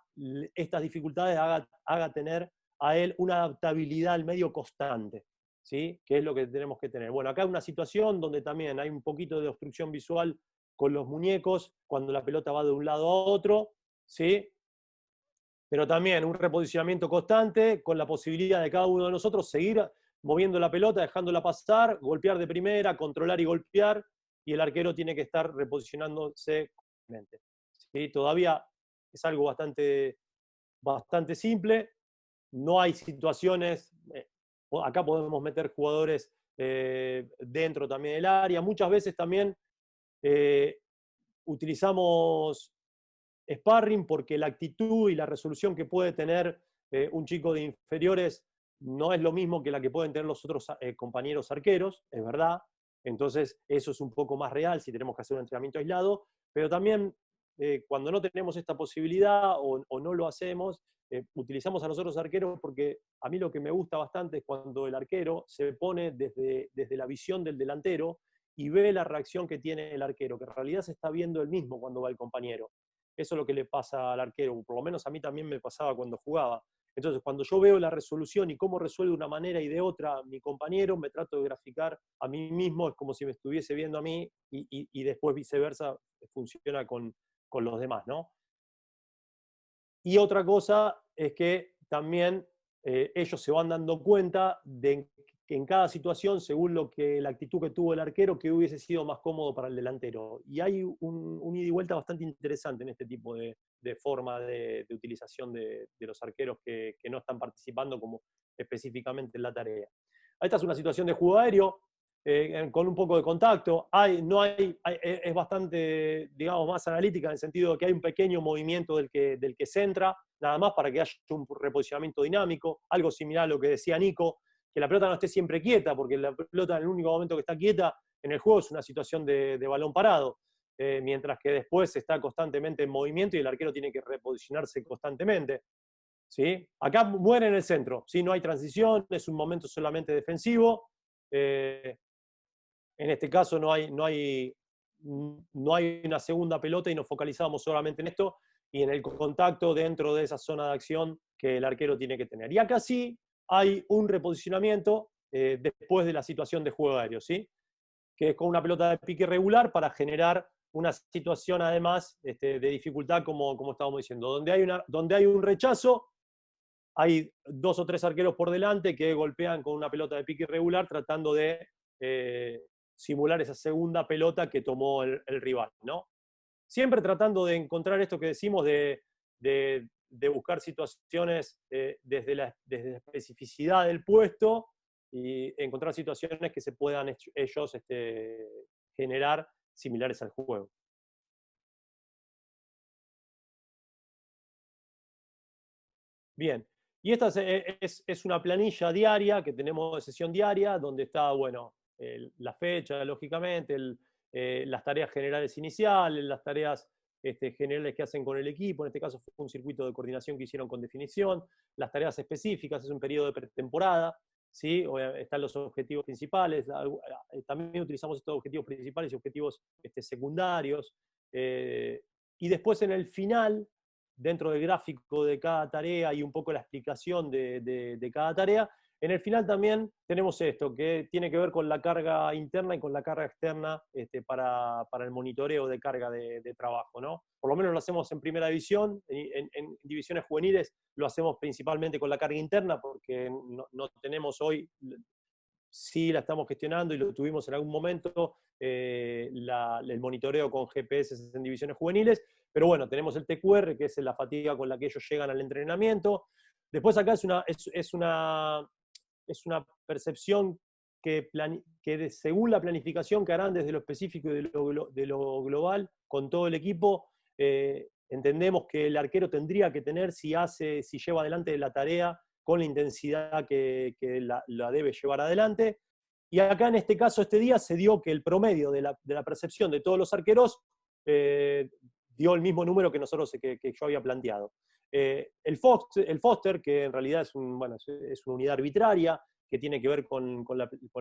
estas dificultades haga tener a él una adaptabilidad al medio constante, ¿sí? Que es lo que tenemos que tener. Bueno, acá hay una situación donde también hay un poquito de obstrucción visual con los muñecos cuando la pelota va de un lado a otro, ¿sí? Pero también un reposicionamiento constante con la posibilidad de cada uno de nosotros seguir moviendo la pelota, dejándola pasar, golpear de primera, controlar y golpear, y el arquero tiene que estar reposicionándose constantemente. ¿Sí? Todavía es algo bastante simple, no hay situaciones, acá podemos meter jugadores dentro también del área, muchas veces también utilizamos sparring porque la actitud y la resolución que puede tener un chico de inferiores no es lo mismo que la que pueden tener los otros compañeros arqueros, es verdad. Entonces eso es un poco más real si tenemos que hacer un entrenamiento aislado, pero también cuando no tenemos esta posibilidad o no lo hacemos, utilizamos a nosotros arqueros porque a mí lo que me gusta bastante es cuando el arquero se pone desde la visión del delantero y ve la reacción que tiene el arquero, que en realidad se está viendo el mismo cuando va el compañero. Eso es lo que le pasa al arquero, por lo menos a mí también me pasaba cuando jugaba. Entonces, cuando yo veo la resolución y cómo resuelve de una manera y de otra mi compañero, me trato de graficar a mí mismo, es como si me estuviese viendo a mí y después viceversa funciona con los demás, ¿no? Y otra cosa es que también ellos se van dando cuenta de que en cada situación, según la actitud que tuvo el arquero, que hubiese sido más cómodo para el delantero. Y hay un ida y vuelta bastante interesante en este tipo de forma de utilización de los arqueros que no están participando como específicamente en la tarea. Esta es una situación de juego aéreo, con un poco de contacto. Es bastante, digamos, más analítica en el sentido de que hay un pequeño movimiento del que centra, nada más para que haya un reposicionamiento dinámico, algo similar a lo que decía Nico, que la pelota no esté siempre quieta, porque la pelota en el único momento que está quieta en el juego es una situación de balón parado, mientras que después está constantemente en movimiento y el arquero tiene que reposicionarse constantemente. ¿Sí? Acá muere en el centro, ¿sí? No hay transición, es un momento solamente defensivo. En este caso no hay una segunda pelota y nos focalizamos solamente en esto y en el contacto dentro de esa zona de acción que el arquero tiene que tener. Y acá sí hay un reposicionamiento después de la situación de juego aéreo, ¿sí? Que es con una pelota de pique regular para generar una situación además de dificultad, como estábamos diciendo. Donde hay un rechazo, hay 2 o 3 arqueros por delante que golpean con una pelota de pique irregular tratando de simular esa segunda pelota que tomó el rival, ¿no? Siempre tratando de encontrar esto que decimos de buscar situaciones desde la especificidad del puesto y encontrar situaciones que se puedan ellos generar similares al juego. Bien, y esta es una planilla diaria que tenemos de sesión diaria, donde está, bueno, la fecha, lógicamente, las tareas generales iniciales, las tareas generales que hacen con el equipo, en este caso fue un circuito de coordinación que hicieron con definición, las tareas específicas, es un periodo de pretemporada, ¿sí? Están los objetivos principales, también utilizamos estos objetivos principales y objetivos secundarios, y después en el final, dentro del gráfico de cada tarea y un poco la explicación de cada tarea, en el final también tenemos esto, que tiene que ver con la carga interna y con la carga externa para el monitoreo de carga de trabajo, ¿no? Por lo menos lo hacemos en primera división, en divisiones juveniles lo hacemos principalmente con la carga interna, porque no tenemos hoy, sí la estamos gestionando y lo tuvimos en algún momento, el monitoreo con GPS en divisiones juveniles, pero bueno, tenemos el TQR, que es la fatiga con la que ellos llegan al entrenamiento. Después acá es una percepción que según la planificación que harán desde lo específico y de lo global con todo el equipo, entendemos que el arquero tendría que tener si lleva adelante la tarea con la intensidad que la debe llevar adelante. Y acá en este caso, este día, se dio que el promedio de la percepción de todos los arqueros dio el mismo número que yo había planteado. El Foster, que en realidad es una unidad arbitraria, que tiene que ver con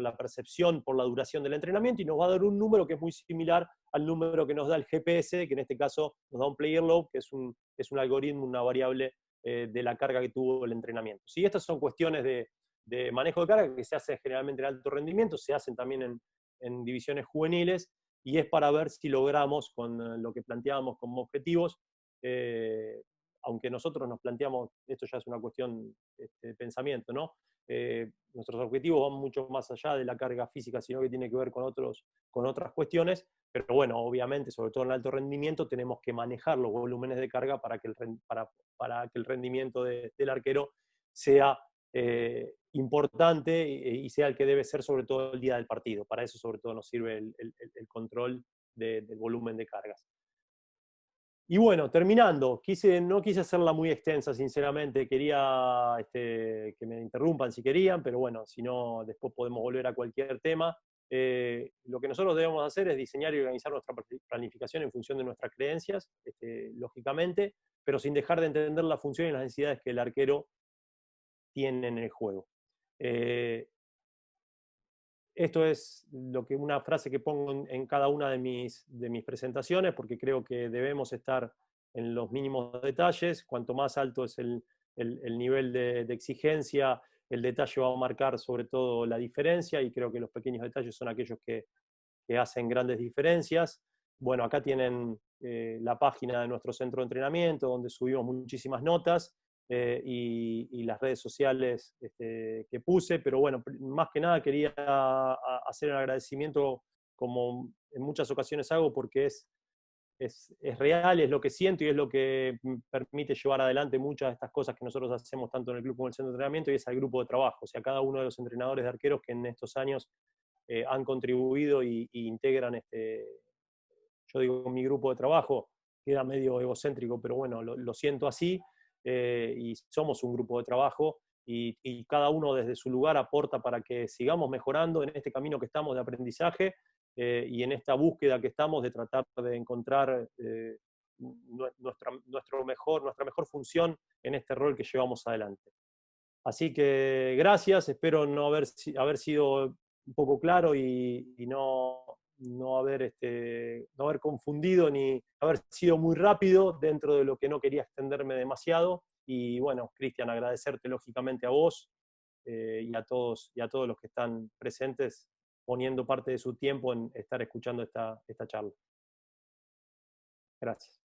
la percepción por la duración del entrenamiento, y nos va a dar un número que es muy similar al número que nos da el GPS, que en este caso nos da un player load, que es un algoritmo, una variable de la carga que tuvo el entrenamiento. ¿Sí? Estas son cuestiones de manejo de carga que se hacen generalmente en alto rendimiento, se hacen también en divisiones juveniles, y es para ver si logramos con lo que planteábamos como objetivos, aunque nosotros nos planteamos, esto ya es una cuestión de pensamiento, ¿no? Nuestros objetivos van mucho más allá de la carga física, sino que tiene que ver con otras cuestiones, pero bueno, obviamente, sobre todo en alto rendimiento, tenemos que manejar los volúmenes de carga para que el rendimiento del arquero sea importante y sea el que debe ser, sobre todo el día del partido. Para eso sobre todo nos sirve el control del volumen de cargas. Y bueno, terminando, no quise hacerla muy extensa, sinceramente, quería que me interrumpan si querían, pero bueno, si no, después podemos volver a cualquier tema. Lo que nosotros debemos hacer es diseñar y organizar nuestra planificación en función de nuestras creencias, lógicamente, pero sin dejar de entender la función y las necesidades que el arquero tiene en el juego. Esto es una frase que pongo en cada una de mis presentaciones, porque creo que debemos estar en los mínimos detalles. Cuanto más alto es el nivel de exigencia, el detalle va a marcar sobre todo la diferencia, y creo que los pequeños detalles son aquellos que hacen grandes diferencias. Bueno, acá tienen la página de nuestro centro de entrenamiento, donde subimos muchísimas notas, y las redes sociales que puse, pero bueno, más que nada quería hacer el agradecimiento, como en muchas ocasiones hago, porque es real, es lo que siento y es lo que permite llevar adelante muchas de estas cosas que nosotros hacemos tanto en el club como en el centro de entrenamiento, y es al grupo de trabajo, o sea, cada uno de los entrenadores de arqueros que en estos años han contribuido y integran yo digo, mi grupo de trabajo, queda medio egocéntrico, pero bueno, lo siento así, y somos un grupo de trabajo, y cada uno desde su lugar aporta para que sigamos mejorando en este camino que estamos de aprendizaje, y en esta búsqueda que estamos de tratar de encontrar nuestra mejor función en este rol que llevamos adelante. Así que gracias, espero no haber sido un poco claro y no haber confundido ni haber sido muy rápido dentro de lo que no quería extenderme demasiado. Y bueno, Cristian, agradecerte lógicamente a vos y a todos los que están presentes, poniendo parte de su tiempo en estar escuchando esta charla. Gracias.